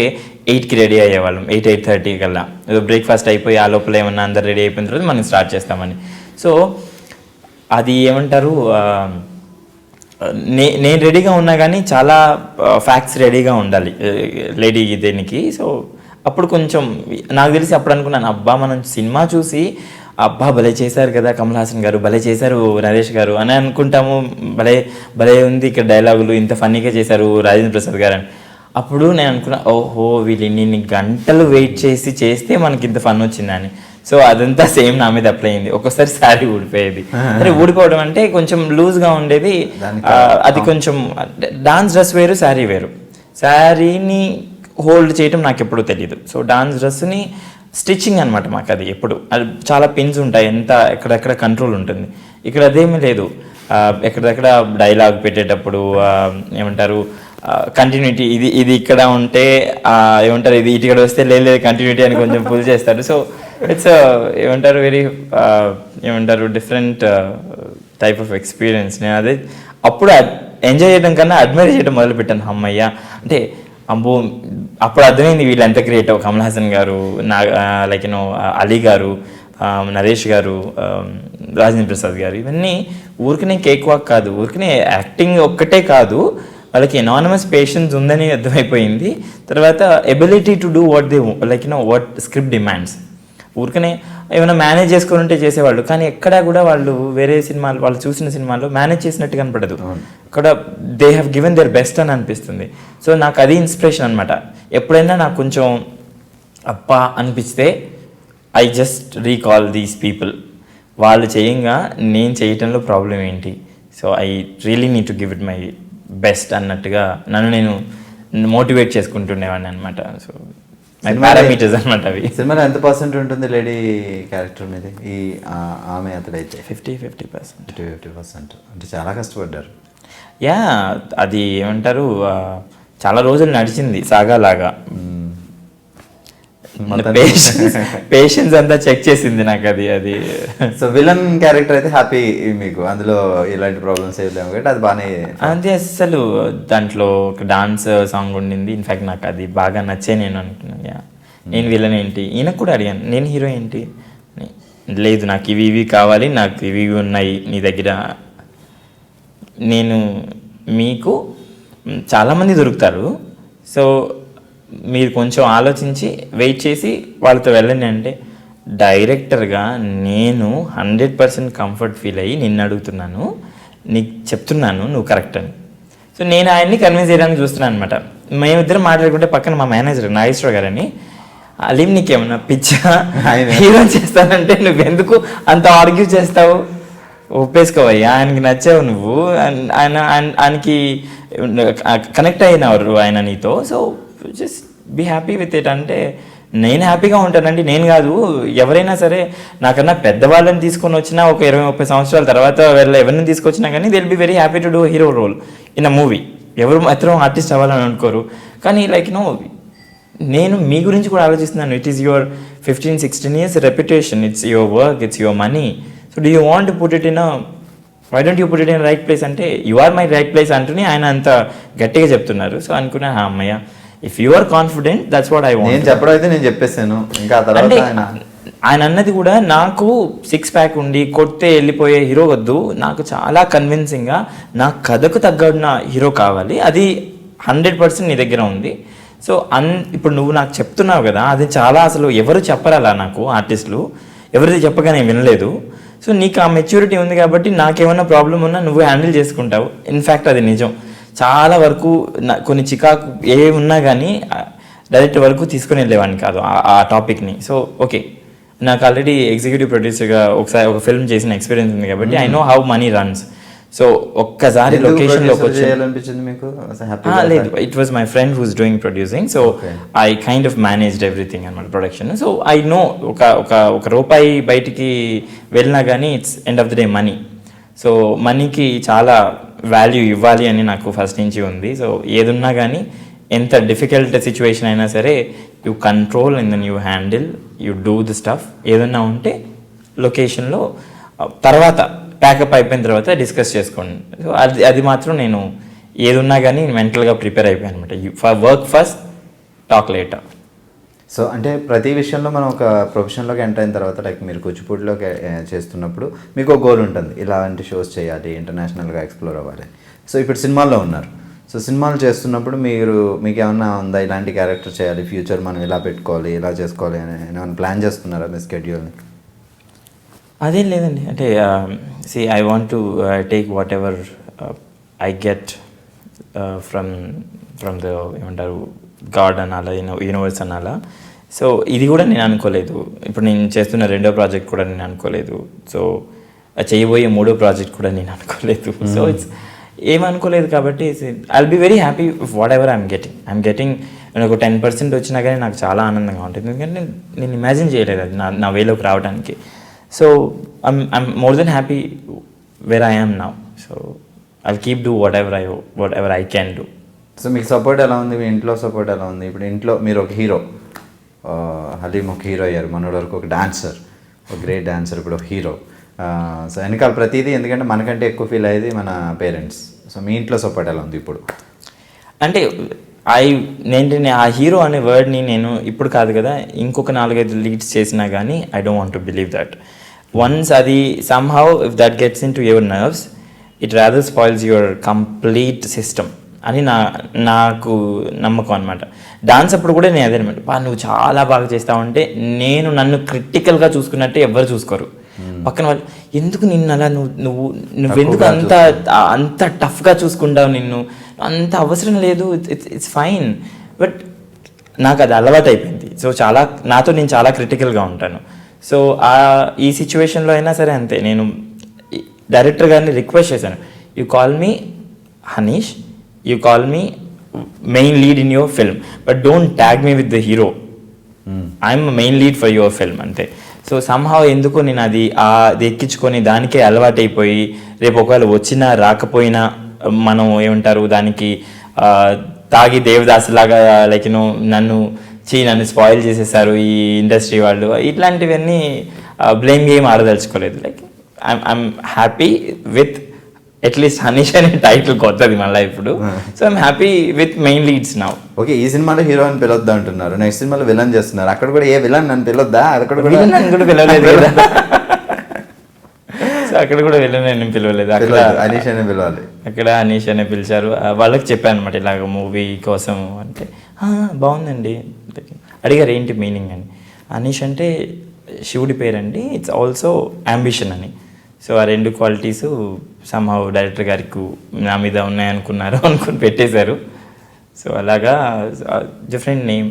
8కి రెడీ అయ్యేవాళ్ళం, 8-8:30 కల్లా. బ్రేక్ఫాస్ట్ అయిపోయి ఆ లోపల ఏమన్నా అందరు రెడీ అయిపోయిన తర్వాత మనం స్టార్ట్ చేస్తామని. సో అది ఏమంటారు, నేను రెడీగా ఉన్నా కానీ చాలా ఫ్యాక్ట్స్ రెడీగా ఉండాలి లేడీ దేనికి. సో అప్పుడు కొంచెం నాకు తెలిసి అప్పుడు అనుకున్నాను, అబ్బా మనం సినిమా చూసి అబ్బా భలే చేశారు కదా కమల్ హాసన్ గారు, భలే చేశారు నరేష్ గారు అని అనుకుంటాము, భలే భలే ఉంది ఇక్కడ డైలాగులు, ఇంత ఫన్నీగా చేశారు రాజేంద్ర ప్రసాద్ గారు అని. అప్పుడు నేను అనుకున్నా, ఓహో వీళ్ళు ఇన్ని గంటలు వెయిట్ చేసి చేస్తే మనకి ఇంత ఫన్ వచ్చిందని. సో అదంతా సేమ్ నా మీద అప్లై అయింది. ఒక్కోసారి శారీ ఊడిపోయేది, అంటే ఊడిపోవడం అంటే కొంచెం లూజ్గా ఉండేది. అది కొంచెం డాన్స్ డ్రెస్ వేరు, శారీ వేరు. శారీని హోల్డ్ చేయడం నాకు ఎప్పుడూ తెలియదు. సో డాన్స్ డ్రెస్ని స్టిచ్చింగ్ అనమాట మాకు అది ఎప్పుడు. అది చాలా పిన్స్ ఉంటాయి, ఎంత ఎక్కడెక్కడ కంట్రోల్ ఉంటుంది. ఇక్కడ అదేమీ లేదు. ఎక్కడెక్కడ డైలాగ్ పెట్టేటప్పుడు ఏమంటారు కంటిన్యూటీ, ఇది ఇక్కడ ఉంటే ఏమంటారు, ఇది ఇక్కడ వస్తే లేదు కంటిన్యూటీ అని కొంచెం ఫుల్ చేస్తారు. సో ఇట్స్ ఏమంటారు వెరీ ఏమంటారు డిఫరెంట్ టైప్ ఆఫ్ ఎక్స్పీరియన్స్. నేను అదే అప్పుడు ఎంజాయ్ చేయడం కన్నా అడ్మైర్ చేయడం మొదలుపెట్టాను. అమ్మయ్య అంటే అబ్బో అప్పుడు అర్థమైంది వీళ్ళు ఎంత క్రియేటివ్. కమల్ హాసన్ గారు, లైక్ అలీ గారు, నరేష్ గారు, రాజేంద్ర ప్రసాద్ గారు, ఇవన్నీ ఊరికనే కేక్ వాక్ కాదు, ఊరికనే యాక్టింగ్ ఒక్కటే కాదు, వాళ్ళకి ఎనానమస్ పేషెన్స్ ఉందని అర్థమైపోయింది. తర్వాత ability to do what they like what script demands. ఊరికనే ఏమైనా మేనేజ్ చేసుకొని ఉంటే చేసేవాళ్ళు, కానీ ఎక్కడా కూడా వాళ్ళు వేరే సినిమాలు, వాళ్ళు చూసిన సినిమాల్లో మేనేజ్ చేసినట్టు కనపడదు. అక్కడ they have given their best అని అనిపిస్తుంది. సో నాకు అది ఇన్స్పిరేషన్ అనమాట. ఎప్పుడైనా నాకు కొంచెం అప్పా అనిపిస్తే I just recall these people. వాళ్ళు చేయంగా నేను చేయటంలో ప్రాబ్లం ఏంటి, so I really need to give it my best అన్నట్టుగా నన్ను నేను మోటివేట్ చేసుకుంటుండేవాడిని అనమాట. సో పారామీటర్స్ అనమాట అవి. సినిమాలో ఎంత % ఉంటుంది లేడీ క్యారెక్టర్ మీద? ఈ ఆమె అతడైతే 50% 50% అంటే చాలా కష్టపడ్డారు. యా అది ఏమంటారు చాలా రోజులు నడిచింది సాగాలాగా. పేషెన్స్ అంతా చెక్ చేసింది నాకు అది. సో విలన్ క్యారెక్టర్ అయితే హ్యాపీ మీకు, అందులో ఇలాంటి ప్రాబ్లమ్స్ ఏం లేవు కాబట్టి అది బాగానే. అది అసలు దాంట్లో ఒక డాన్స్ సాంగ్ ఉండింది. ఇన్ఫాక్ట్ నాకు అది బాగా నచ్చే నేను అనుకున్నాను. నేను విలన్ ఏంటి, ఈయనకు కూడా అడిగాను నేను హీరో ఏంటి, లేదు నాకు ఇవి కావాలి, నాకు ఇవి ఉన్నాయి నీ దగ్గర. నేను మీకు చాలామంది దొరుకుతారు, సో మీరు కొంచెం ఆలోచించి వెయిట్ చేసి వాళ్ళతో వెళ్ళండి అంటే, డైరెక్టర్గా నేను 100% కంఫర్ట్ ఫీల్ అయ్యి నిన్ను అడుగుతున్నాను, నీకు చెప్తున్నాను నువ్వు కరెక్ట్ అని. సో నేను ఆయన్ని కన్విన్స్ చేయడానికి చూస్తున్నాను అనమాట. మేమిద్దరం మాట్లాడుకుంటే పక్కన మా మేనేజర్ నాగేశ్వర గారని, అలీం నీకేమన్నా పిచ్చా, హీరో చేస్తానంటే నువ్వెందుకు అంత ఆర్గ్యూ చేస్తావు, ఒప్పేసుకోవయ్యా, ఆయనకి నచ్చావు నువ్వు, ఆయనకి కనెక్ట్ అయినవారు ఆయన నీతో, so just be happy with it అంటే. నేను హ్యాపీగా ఉంటానండి, నేను కాదు ఎవరైనా సరే నాకన్నా పెద్దవాళ్ళని తీసుకొని వచ్చినా ఒక 20-30 సంవత్సరాల తర్వాత ఎవరిని తీసుకొచ్చినా కానీ they will be very happy to do hero role in a movie. ఎవరు మాత్రం ఆర్టిస్ట్ అవ్వాలని అనుకోరు, కానీ లైక్ నేను మీ గురించి కూడా ఆలోచిస్తున్నాను. It is your 15-16 years reputation, it's your work, it's your money. So do you want to put it in why don't you put it in right place అంటే, you are my right place అంటూనే ఆయన అంత గట్టిగా చెప్తున్నారు. So అనుకున్నా అమ్మయ్య, if you are confident that's what I want. నేను చెప్పడం అయితే నేను చెప్పేసాను. ఇంకా అంటే ఆయన అన్నది కూడా, నాకు 6 pack ఉండి కొట్టే వెళ్ళిపోయే హీరో వద్దు, నాకు చాలా కన్విన్సింగ్గా నా కథకు తగ్గడిన హీరో కావాలి, అది 100% నీ దగ్గర ఉంది. సో ఇప్పుడు నువ్వు నాకు చెప్తున్నావు కదా, అది చాలా అసలు ఎవరు చెప్పరాలా నాకు, ఆర్టిస్టులు ఎవరిది చెప్పగా నేను వినలేదు. సో నీకు ఆ మెచ్యూరిటీ ఉంది కాబట్టి నాకేమైనా ప్రాబ్లం ఉన్నా నువ్వు హ్యాండిల్ చేసుకుంటావు. ఇన్ఫ్యాక్ట్ అది నిజం. చాలా వరకు కొన్ని చికాకు ఏ ఉన్నా కానీ డైరెక్ట్ వరకు తీసుకుని వెళ్ళేవాడిని కాదు ఆ టాపిక్ని. సో ఓకే, నాకు ఆల్రెడీ ఎగ్జిక్యూటివ్ ప్రొడ్యూసర్గా ఒకసారి ఒక ఫిల్మ్ చేసిన ఎక్స్పీరియన్స్ ఉంది కాబట్టి I know how money runs. So ఒక్కసారి లొకేషన్లోకి వచ్చి లేదు, it was my friend who's doing producing, so I kind of managed everything అనమాట ప్రొడక్షన్. సో ఐ నో ఒక రూపాయి బయటికి వెళ్ళినా కానీ it's end of the day money. So మనీకి చాలా వాల్యూ ఇవ్వాలి అని నాకు ఫస్ట్ నుంచి ఉంది. సో ఏదున్నా కానీ ఎంత డిఫికల్ట్ సిచ్యువేషన్ అయినా సరే you control and then you handle, you do the stuff. ఏదన్నా ఉంటే లొకేషన్లో తర్వాత ప్యాకప్ అయిపోయిన తర్వాత డిస్కస్ చేసుకోండి. సో అది మాత్రం నేను ఏదున్నా కానీ మెంటల్గా ప్రిపేర్ అయిపోయాను అనమాట. Work first, talk later. So అంటే ప్రతి విషయంలో మనం ఒక ప్రొఫెషన్లోకి ఎంటర్ అయిన తర్వాత లైక్ మీరు కూచిపూడిలోకి చేస్తున్నప్పుడు మీకు ఒక గోల్ ఉంటుంది, ఇలాంటి షోస్ చేయాలి, ఇంటర్నేషనల్గా ఎక్స్ప్లోర్ అవ్వాలి. సో ఇప్పుడు సినిమాల్లో ఉన్నారు. సో సినిమాలు చేస్తున్నప్పుడు మీకు ఏమన్నా ఉందా ఇలాంటి క్యారెక్టర్ చేయాలి, ఫ్యూచర్ మనం ఇలా పెట్టుకోవాలి, ఇలా చేసుకోవాలి అని ఏమైనా ప్లాన్ చేస్తున్నారా మీ స్కెడ్యూల్ని? అదేం లేదండి. అంటే I want to take what ever I get from the ఏమంటారు గాడ్ అనాలా, యూనివర్స్ అనాలా. సో ఇది కూడా నేను అనుకోలేదు. ఇప్పుడు నేను చేస్తున్న 2వ ప్రాజెక్ట్ కూడా నేను అనుకోలేదు. సో చేయబోయే 3వ ప్రాజెక్ట్ కూడా నేను అనుకోలేదు. సో ఏమనుకోలేదు కాబట్టి I'll be very happy what ever I'm getting. ఒక 10% వచ్చినా కానీ నాకు చాలా ఆనందంగా ఉంటుంది. ఎందుకంటే నేను ఇమాజిన్ చేయలేదు అది నా వేలోకి రావడానికి. So I'm more than happy where I am now. So I keep do what ever I can do. So మీకు సపోర్ట్ ఎలా ఉంది, మీ ఇంట్లో సపోర్ట్ ఎలా ఉంది? ఇప్పుడు ఇంట్లో మీరు ఒక హీరో, హలీం ఒక హీరో అయ్యారు, మనోడి వరకు ఒక డాన్సర్, ఒక గ్రేట్ డాన్సర్, ఇప్పుడు ఒక హీరో. సో వెనకాల ప్రతిదీ ఎందుకంటే మనకంటే ఎక్కువ ఫీల్ అయ్యేది మన పేరెంట్స్. సో మీ ఇంట్లో సపోర్ట్ ఎలా ఉంది ఇప్పుడు? అంటే నేను ఆ హీరో అనే వర్డ్ని నేను ఇప్పుడు కాదు కదా, ఇంకొక 4-5 లీడ్స్ చేసినా కానీ I don't want to believe that. Once అది somehow if that gets into your nerves, it rather spoils your complete system అని నాకు నమ్మకం అనమాట. డాన్స్ అప్పుడు కూడా నేను అదే అనమాట, నువ్వు చాలా బాగా చేస్తావంటే నేను నన్ను క్రిటికల్గా చూసుకున్నట్టే ఎవరు చూసుకోరు. పక్కన వాళ్ళు ఎందుకు నిన్ను అలా నువ్వెందుకు అంత టఫ్గా చూసుకుంటావు, నిన్ను అంత అవసరం లేదు, ఇట్స్ ఫైన్. బట్ నాకు అది అలవాటు అయిపోయింది. సో నాతో నేను చాలా క్రిటికల్గా ఉంటాను. సో ఈ సిచ్యువేషన్లో అయినా సరే అంతే. నేను డైరెక్టర్ గారిని రిక్వెస్ట్ చేశాను, you call me Hanish, you call me main lead in your film, but don't tag me with the hero. I'm a main lead for your film అంతే. సో somehow ఎందుకో నేను అది ఎక్కించుకొని దానికే అలవాటైపోయి రేపు ఒకవేళ వచ్చినా రాకపోయినా మనం ఏమంటారు దానికి తాగి దేవదాసులాగా లైక్ నన్ను స్పాయిల్ చేసేసారు ఈ ఇండస్ట్రీ వాళ్ళు, ఇట్లాంటివన్నీ బ్లేమ్ గేమ్ ఆడదలుచుకోలేదు. Like I'm happy with at least Hanish అనే టైటిల్ కొత్తది మళ్ళీ ఇప్పుడు. So I'm happy with main leads now. Okay, ఈ సినిమాలో హీరో అని పిలవద్దు అంటున్నారు, నెక్స్ట్ సినిమాలో విలన్ చేస్తున్నారు, అక్కడ కూడా ఏ విలన్ అని పిలవద్దా? అక్కడ కూడా పిలవలేదు కదా. సో అక్కడ కూడా విలన్ అని పిలవలేదు, అక్కడ అనీష్ అనే పిలవాలి. అక్కడ అనీష్ అనే పిలిచారు. వాళ్ళకి చెప్పాను అనమాట ఇలాగ మూవీ కోసం అంటే బాగుందండి. అడిగారు ఏంటి మీనింగ్ అని. అనీష్ అంటే శివుడి పేరండి, ఇట్స్ ఆల్సో అంబిషన్ అని. సో ఆ 2 క్వాలిటీస్ సమ్హౌ డైరెక్టర్ గారికి నా మీద అనుకుని పెట్టేశారు. సో అలాగా డిఫరెంట్ నేమ్,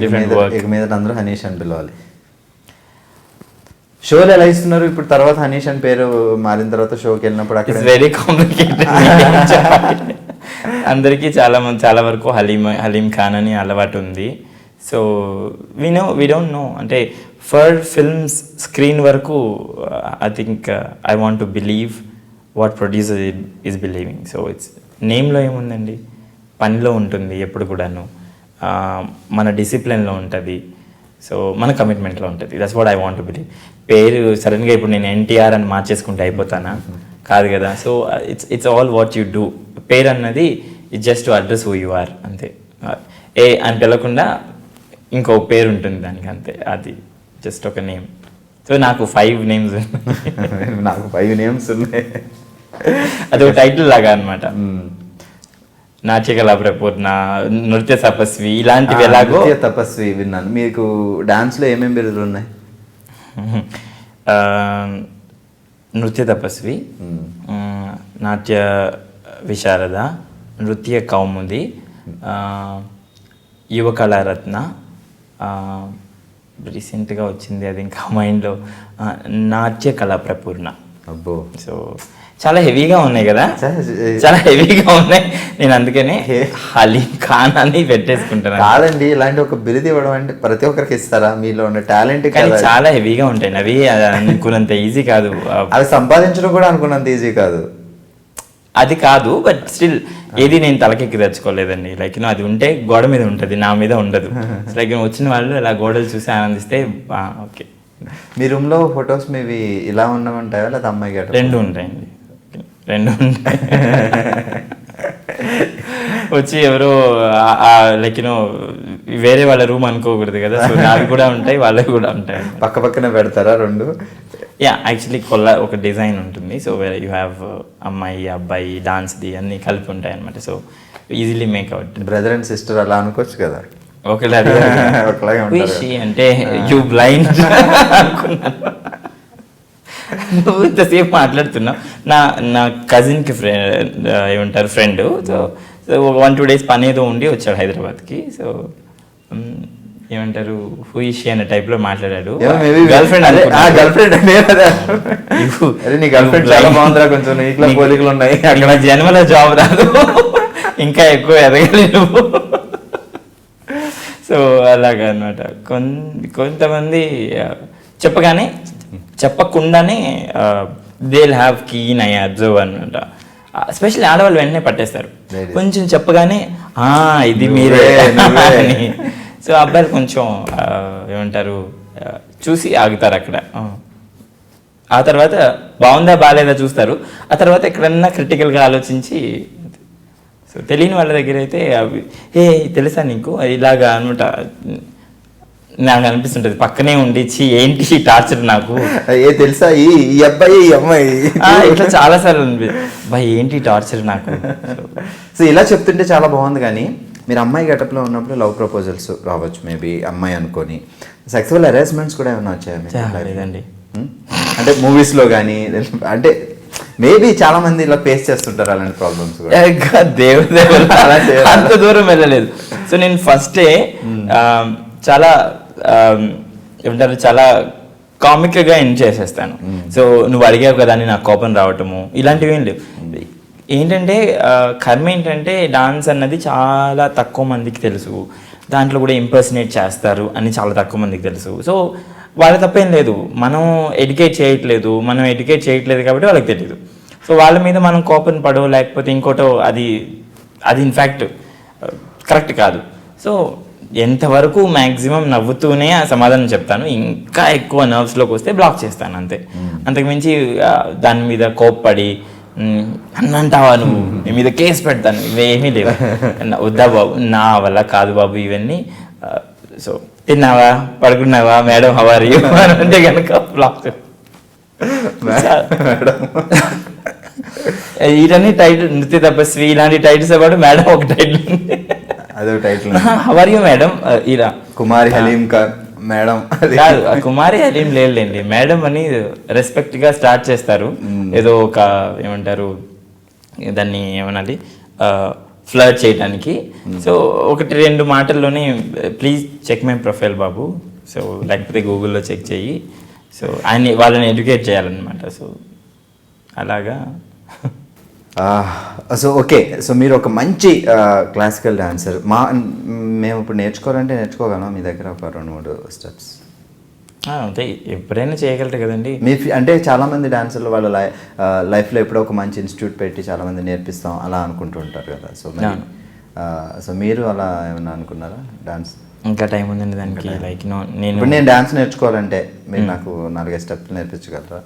డిఫరెంట్ వర్క్. ఇక మీద అందరూ హనీష్ అని పిలవాలి. షోలు ఎలా ఇస్తున్నారు ఇప్పుడు? తర్వాత హనీష్ అని పేరు మారిన తర్వాత షోకి వెళ్ళినప్పుడు అక్కడ వెరీ కాంప్లికేటెడ్. అందరికీ చాలా వరకు హలీం ఖాన్ అని అలవాటు ఉంది. So we don't know. అంటే ఫర్ ఫిల్మ్స్ స్క్రీన్ వరకు I think I want to believe what producer is believing. So it's నేమ్లో ఏముందండి, పనిలో ఉంటుంది ఎప్పుడు కూడాను, మన డిసిప్లిన్లో ఉంటుంది, సో మన కమిట్మెంట్లో ఉంటుంది. That's what I want to believe. పేరు సడన్గా ఇప్పుడు నేను ఎన్టీఆర్ అని మార్చేసుకుంటే అయిపోతానా? కాదు కదా. So it's all what you do. పేరు అన్నది it's just to address who you are అంతే. అని పిలవకుండా ఇంకో పేరు ఉంటుంది దానికి అంతే, అది జస్ట్ ఒక నేమ్. సో నాకు 5 నేమ్స్ నాకు 5 నేమ్స్ ఉన్నాయి. అది ఒక టైటిల్ లాగా అనమాట. నాట్యకళా ప్రపూర్ణ, నృత్య తపస్వి, ఇలాంటివి ఎలాగో. నృత్య తపస్వి విన్నాను. మీకు డాన్స్లో ఏమేమి బిరుదులు ఉన్నాయి? నృత్య తపస్వి, నాట్య విశారద, నృత్య కౌముది, యువ కళారత్న, రీసెంట్గా వచ్చింది అది ఇంకా మైండ్లో, నాట్య కళా ప్రపూర్ణ. అబ్బో, సో చాలా హెవీగా ఉన్నాయి కదా, చాలా హెవీగా ఉన్నాయి. నేను అందుకనే హలీం ఖాన్ అని పెట్టేసుకుంటాను. కాదండి, ఇలాంటి ఒక బిరుదు ఇవ్వడం అంటే ప్రతి ఒక్కరికి ఇస్తారా? మీలో ఉన్న టాలెంట్ కానీ చాలా హెవీగా ఉంటాయి అవి, అనుకున్నంత ఈజీ కాదు. అవి సంపాదించడం కూడా అనుకున్నంత ఈజీ కాదు. అది కాదు, బట్ స్టిల్ ఏది నేను తలకెక్కి తెచ్చుకోలేదండి. లైక్ అది ఉంటే గోడ మీద ఉంటుంది, నా మీద ఉండదు. లైక్ వచ్చిన వాళ్ళు అలా గోడలు చూసి ఆనందిస్తే ఓకే. మీ రూమ్లో ఫొటోస్ మీవి ఇలా ఉండమంటాయా లేదా అమ్మాయి గట్ట? రెండు ఉంటాయండి, రెండు ఉంటాయి. వచ్చి ఎవరో లైక్ వేరే వాళ్ళ రూమ్ అనుకోకూడదు కదా, సో నావి కూడా ఉంటాయి, వాళ్ళవి కూడా ఉంటాయి. పక్క పక్కనే పెడతారా రెండు? యా, యాక్చువల్లీ ఒక డిజైన్ ఉంటుంది. సో యూ హ్యావ్ అమ్మాయి అబ్బాయి డాన్స్ది అన్నీ కలిపి ఉంటాయి అనమాట. So easily make out. Brother and sister అలా అనుకోవచ్చు కదా. ఒకలాగే అంటే యూ బ్లైండ్ అనుకున్నాను. నువ్వు ఇంతసేపు మాట్లాడుతున్నావు. నా కజిన్కి ఏమంటారు ఫ్రెండ్. సో 1-2 days పని ఏదో ఉండి వచ్చాడు హైదరాబాద్కి. సో ఏమంటారు హుయిషి అనే టైప్లో మాట్లాడాడు. గర్ల్ ఫ్రెండ్ చాలా బాగుందిరా, కొంచెం నీటిలో పోలికలు ఉన్నాయి, అక్కడ జన్మలో జాబ్ రాదు, ఇంకా ఎక్కువ ఎదగాలి నువ్వు. సో అలాగా అనమాట. కొంతమంది చెప్పకుండానే they will have keen I observe అనమాట. ఎస్పెషల్లీ ఆడవాళ్ళు వెంటనే పట్టేస్తారు. కొంచెం చెప్పగానే ఇది మీరే అని. సో అబ్బాయిలు కొంచెం ఏమంటారు చూసి ఆగుతారు అక్కడ. ఆ తర్వాత బాగుందా బాగాలేదా చూస్తారు. ఆ తర్వాత ఎక్కడన్నా క్రిటికల్గా ఆలోచించి, సో తెలియని వాళ్ళ దగ్గర అయితే తెలుసా నీకు ఇలాగా అనమాట. నాకు అనిపిస్తుంటది పక్కనే ఉండి ఏంటి టార్చర్ నాకు, తెలుసా ఈ అబ్బాయి ఈ అమ్మాయి ఇట్లా చాలా సార్లు అనిపిస్తుంది, ఏంటి టార్చర్ నాకు. సో ఇలా చెప్తుంటే చాలా బాగుంది. కానీ మీరు అమ్మాయి గెటప్లో ఉన్నప్పుడు లవ్ ప్రపోజల్స్ రావచ్చు మేబీ అమ్మాయి అనుకొని. సెక్సువల్ హెరాస్మెంట్స్ కూడా ఏమైనా వచ్చాయా? లేదండి. అంటే మూవీస్లో కానీ, అంటే మేబీ చాలా మంది ఇలా ఫేస్ చేస్తుంటారు అలాంటి ప్రాబ్లమ్స్ కూడా. అంత దూరం వెళ్ళలేదు. సో నేను ఫస్టే చాలా ఏమంటారు చాలా కామిక్గా ఎండ్ చేసేస్తాను. సో నువ్వు అడిగావు కదా అని నాకు కోపం రావటము ఇలాంటివి ఏం లేవు. ఏంటంటే కర్మ ఏంటంటే డాన్స్ అన్నది చాలా తక్కువ మందికి తెలుసు, దాంట్లో కూడా ఇంపర్సనేట్ చేస్తారు అని చాలా తక్కువ మందికి తెలుసు. సో వాళ్ళ తప్పేం లేదు, మనం ఎడ్యుకేట్ చేయట్లేదు కాబట్టి వాళ్ళకి తెలియదు. సో వాళ్ళ మీద మనం కోపం పడో లేకపోతే ఇంకోటో అది ఇన్ఫ్యాక్ట్ కరెక్ట్ కాదు. సో ఎంతవరకు మ్యాక్సిమం నవ్వుతూనే ఆ సమాధానం చెప్తాను. ఇంకా ఎక్కువ నర్వ్స్లోకి వస్తే బ్లాక్ చేస్తాను అంతే. అంతకుమించి దాని మీద కోప్పడి అన్నంటావా నువ్వు, నీ మీద కేసు పెడతాను, ఇవేమీ లేవు. వద్దా బాబు, నా వల్ల కాదు బాబు ఇవన్నీ. సో తిన్నావా, పడుకున్నావా, మేడం హౌ ఆర్ యు అంటే కనుక బ్లాక్. ఇవన్నీ టైటిల్ నృత్య తపస్వి ఇలాంటి టైటిల్స్ పాటు మేడం ఒక టైటిల్ ఉంది. అదే title how are you madam, ఇలా కుమారి హలీం మేడం కాదు, కుమారి హలీం లేదులేండి, మేడం అని రెస్పెక్ట్ గా స్టార్ట్ చేస్తారు. ఏదో ఒక ఏమంటారు దాన్ని ఏమనాలి ఫ్లర్ట్ చేయడానికి. సో 1-2 మాటల్లోనే ప్లీజ్ చెక్ మై ప్రొఫైల్ బాబు, సో లేకపోతే గూగుల్లో చెక్ చెయ్యి. సో వాళ్ళని ఎడ్యుకేట్ చేయాలన్నమాట. సో అలాగా. సో ఓకే, సో మీరు ఒక మంచి క్లాసికల్ డాన్సర్. మేము ఇప్పుడు నేర్చుకోగలం మీ దగ్గర ఒక 2-3 స్టెప్స్? అంటే ఎప్పుడైనా చేయగలరు కదండి. మీ అంటే చాలామంది డాన్సర్లు వాళ్ళ లైఫ్లో ఎప్పుడో ఒక మంచి ఇన్స్టిట్యూట్ పెట్టి చాలామంది నేర్పిస్తాం అలా అనుకుంటూ ఉంటారు కదా. సో మీరు అలా ఏమన్నా అనుకున్నారా? డాన్స్ ఇంకా టైం ఉందండి దానికి. లైక్ నేను డాన్స్ నేర్చుకోవాలంటే మీరు నాకు 4-5 స్టెప్స్ నేర్పించగలరా?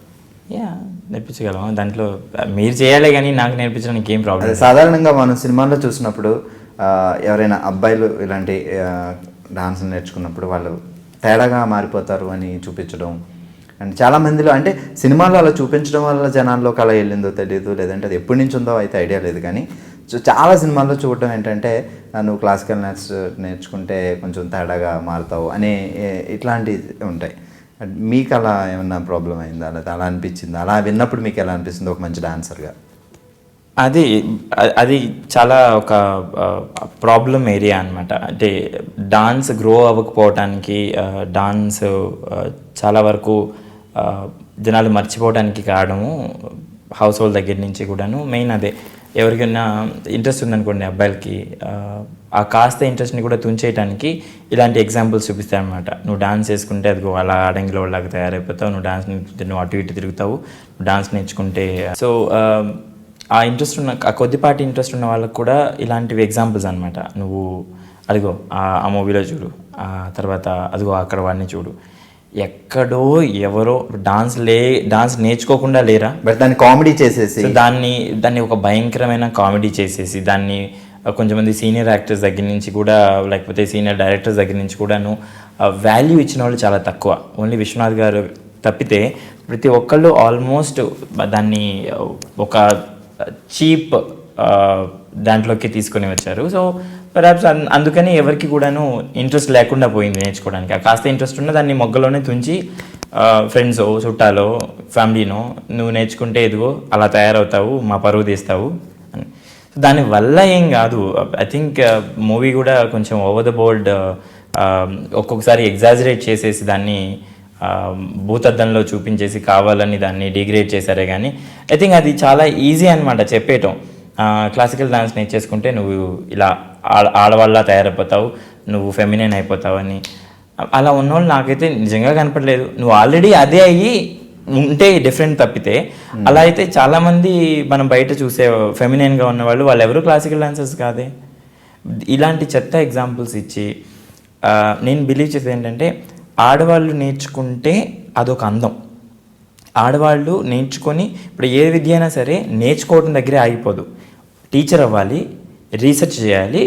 నేర్పించగలం. దాంట్లో మీరు చేయాలి కానీ నాకు నేర్పించడానికి ఏం ప్రాబ్లం. సాధారణంగా మనం సినిమాల్లో చూసినప్పుడు ఎవరైనా అబ్బాయిలు ఇలాంటి డాన్స్ నేర్చుకున్నప్పుడు వాళ్ళు తేడాగా మారిపోతారు అని చూపించడం, అండ్ చాలామందిలో అంటే సినిమాలో అలా చూపించడం వల్ల జనాల్లోకి అలా వెళ్ళిందో తెలియదు, లేదంటే అది ఎప్పటి నుంచి ఉందో అయితే ఐడియా లేదు. కానీ సో చాలా సినిమాల్లో చూడటం ఏంటంటే నువ్వు క్లాసికల్ నేర్చుకుంటే కొంచెం తేడాగా మారుతావు అనే ఇట్లాంటివి ఉంటాయి. మీకు అలా ఏమన్నా ప్రాబ్లం అయిందా, లేదా అలా అనిపించిందా? అలా విన్నప్పుడు మీకు ఎలా అనిపిస్తుంది ఒక మంచి డాన్సర్గా? అది చాలా ఒక ప్రాబ్లం ఏరియా అనమాట. అంటే డాన్స్ గ్రో అవ్వకపోవటానికి, డాన్స్ చాలా వరకు జనాలు మర్చిపోవడానికి కారణము హౌస్ హోల్డ్ దగ్గర నుంచి కూడాను మెయిన్ అదే. ఎవరికైనా ఇంట్రెస్ట్ ఉందనుకోండి అబ్బాయిలకి, ఆ కాస్త ఇంట్రెస్ట్ని కూడా తుంచేయడానికి ఇలాంటి ఎగ్జాంపుల్స్ చూపిస్తాయన్నమాట. నువ్వు డాన్స్ వేసుకుంటే అదిగో అలా ఆడంగిలో లాగా తయారైపోతావు, నువ్వు డాన్స్ నువ్వు అటు ఇటు తిరుగుతావు, నువ్వు డాన్స్ నేర్చుకుంటే. సో ఆ ఇంట్రెస్ట్ ఉన్న ఆ కొద్దిపాటి ఇంట్రెస్ట్ ఉన్న వాళ్ళకు కూడా ఇలాంటివి ఎగ్జాంపుల్స్ అనమాట. నువ్వు అదిగో ఆ మూవీలో చూడు, ఆ తర్వాత అదిగో అక్కడ వాడిని చూడు, ఎక్కడో ఎవరో డాన్స్ నేర్చుకోకుండా లేరా, బట్ దాన్ని కామెడీ చేసేసి సో దాన్ని ఒక భయంకరమైన కామెడీ చేసేసి దాన్ని కొంచెంమంది సీనియర్ యాక్టర్స్ దగ్గర నుంచి కూడా లేకపోతే సీనియర్ డైరెక్టర్స్ దగ్గర నుంచి కూడాను వాల్యూ ఇచ్చిన వాళ్ళు చాలా తక్కువ. ఓన్లీ విశ్వనాథ్ గారు తప్పితే ప్రతి ఒక్కళ్ళు ఆల్మోస్ట్ దాన్ని ఒక చీప్ దాంట్లోకి తీసుకొని వచ్చారు. సో పర్హాప్స్ అందుకని ఎవరికి కూడాను ఇంట్రెస్ట్ లేకుండా పోయింది నేర్చుకోవడానికి. కాస్త ఇంట్రెస్ట్ ఉన్న దాన్ని మొగ్గలోనే తుంచి ఫ్రెండ్సో చుట్టాలో ఫ్యామిలీనో నువ్వు నేర్చుకుంటే ఎదుగో అలా తయారవుతావు, మా పరువు తీస్తావు అని. దానివల్ల ఏం కాదు. ఐ థింక్ మూవీ కూడా కొంచెం ఓవర్ ద బోర్డ్ ఒక్కొక్కసారి ఎగ్జాజరేట్ చేసేసి దాన్ని భూతద్దంలో చూపించేసి కావాలని దాన్ని డిగ్రేడ్ చేశారే కానీ ఐ థింక్ అది చాలా ఈజీ అనమాట చెప్పేయటం. క్లాసికల్ డాన్స్ నేర్చేసుకుంటే నువ్వు ఇలా ఆడవాళ్ళ తయారైపోతావు, నువ్వు ఫెమినైన్ అయిపోతావు అని. అలా ఉన్నవాళ్ళు నాకైతే నిజంగా కనపడలేదు. నువ్వు ఆల్రెడీ అదే అయ్యి ఉంటే డిఫరెంట్ తప్పితే అలా అయితే చాలామంది మనం బయట చూసే ఫెమినైన్గా ఉన్నవాళ్ళు వాళ్ళు ఎవరు క్లాసికల్ డాన్సర్స్ కాదే. ఇలాంటి చెత్త ఎగ్జాంపుల్స్ ఇచ్చి నేను బిలీవ్ చేసేది ఏంటంటే ఆడవాళ్ళు నేర్చుకుంటే అదొక అందం. ఆడవాళ్ళు నేర్చుకొని ఇప్పుడు ఏ విద్య అయినా సరే నేర్చుకోవడం దగ్గరే ఆగిపోదు. టీచర్ అవ్వాలి, రీసెర్చ్ చేయాలి,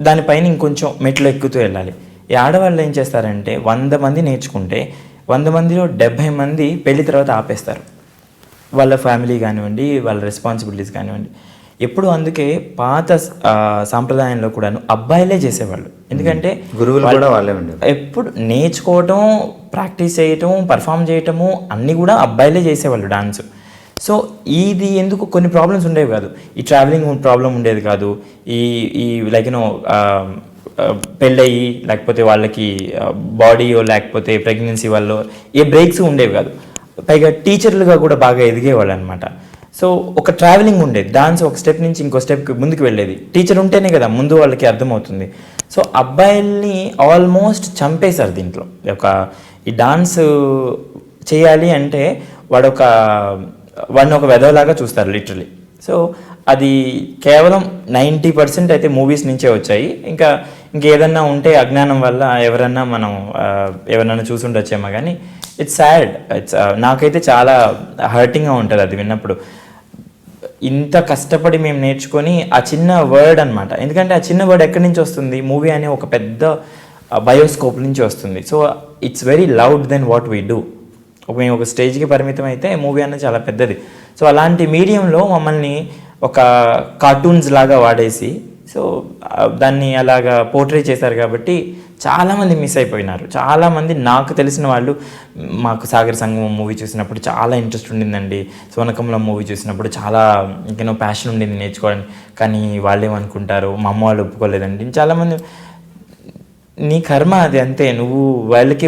దానిపైన ఇంకొంచెం మెట్లు ఎక్కుతూ వెళ్ళాలి. ఈ ఆడవాళ్ళు ఏం చేస్తారంటే 100 మంది నేర్చుకుంటే 100 మందిలో 70 మంది పెళ్లి తర్వాత ఆపేస్తారు. వాళ్ళ ఫ్యామిలీ కానివ్వండి, వాళ్ళ రెస్పాన్సిబిలిటీస్ కానివ్వండి. ఎప్పుడు అందుకే పాత సాంప్రదాయంలో కూడా అబ్బాయిలే చేసేవాళ్ళు. ఎందుకంటే గురువులు కూడా వాళ్ళే ఉండేవారు. ఎప్పుడు నేర్చుకోవటం, ప్రాక్టీస్ చేయటం, పర్ఫామ్ చేయటము అన్నీ కూడా అబ్బాయిలే చేసేవాళ్ళు డాన్స్. సో ఇది ఎందుకు కొన్ని ప్రాబ్లమ్స్ ఉండేవి కాదు. ఈ ట్రావెలింగ్ ప్రాబ్లం ఉండేది కాదు. ఈ లైక్ యూనో పెళ్ళయి లేకపోతే వాళ్ళకి బాడీయో లేకపోతే ప్రెగ్నెన్సీ వల్ల ఏ బ్రేక్స్ ఉండేవి కాదు. పైగా టీచర్లుగా కూడా బాగా ఎదిగేవాళ్ళు అనమాట. సో ఒక ట్రావెలింగ్ ఉండేది. డాన్స్ ఒక స్టెప్ నుంచి ఇంకో స్టెప్కి ముందుకు వెళ్ళేది. టీచర్ ఉంటేనే కదా ముందు వాళ్ళకి అర్థమవుతుంది. సో అబ్బాయిల్ని ఆల్మోస్ట్ చంపేశారు దీంట్లో. ఈ డాన్స్ చేయాలి అంటే వాడిని ఒక వెధవలాగా చూస్తారు లిటరలీ. సో అది కేవలం 90% అయితే మూవీస్ నుంచే వచ్చాయి. ఇంకేదన్నా ఉంటే అజ్ఞానం వల్ల ఎవరన్నా చూసుండొచ్చేమో కానీ ఇట్స్ సాడ్. నాకైతే చాలా హర్టింగ్గా ఉంటుంది అది విన్నప్పుడు. ఇంత కష్టపడి మేము నేర్చుకొని ఆ చిన్న వర్డ్ అనమాట. ఎందుకంటే ఆ చిన్న వర్డ్ ఎక్కడి నుంచి వస్తుంది? మూవీ అనే ఒక పెద్ద బయోస్కోప్ నుంచి వస్తుంది. So it's very loud then what we do. మేము ఒక స్టేజ్కి పరిమితం అయితే మూవీ అనేది చాలా పెద్దది. సో అలాంటి మీడియంలో మమ్మల్ని ఒక కార్టూన్స్ లాగా వాడేసి సో దాన్ని అలాగా పోర్ట్రే చేశారు కాబట్టి చాలామంది మిస్ అయిపోయినారు. చాలామంది నాకు తెలిసిన వాళ్ళు మాకు సాగర సంగమం మూవీ చూసినప్పుడు చాలా ఇంట్రెస్ట్ ఉండిందండి, సోనకమలం మూవీ చూసినప్పుడు చాలా ఇంకేనో ప్యాషన్ ఉండింది నేర్చుకోవడానికి, కానీ వాళ్ళు ఏమనుకుంటారు, మా అమ్మ వాళ్ళు ఒప్పుకోలేదండి. చాలామంది నీ కర్మ అది, అంతే. నువ్వు వాళ్ళకి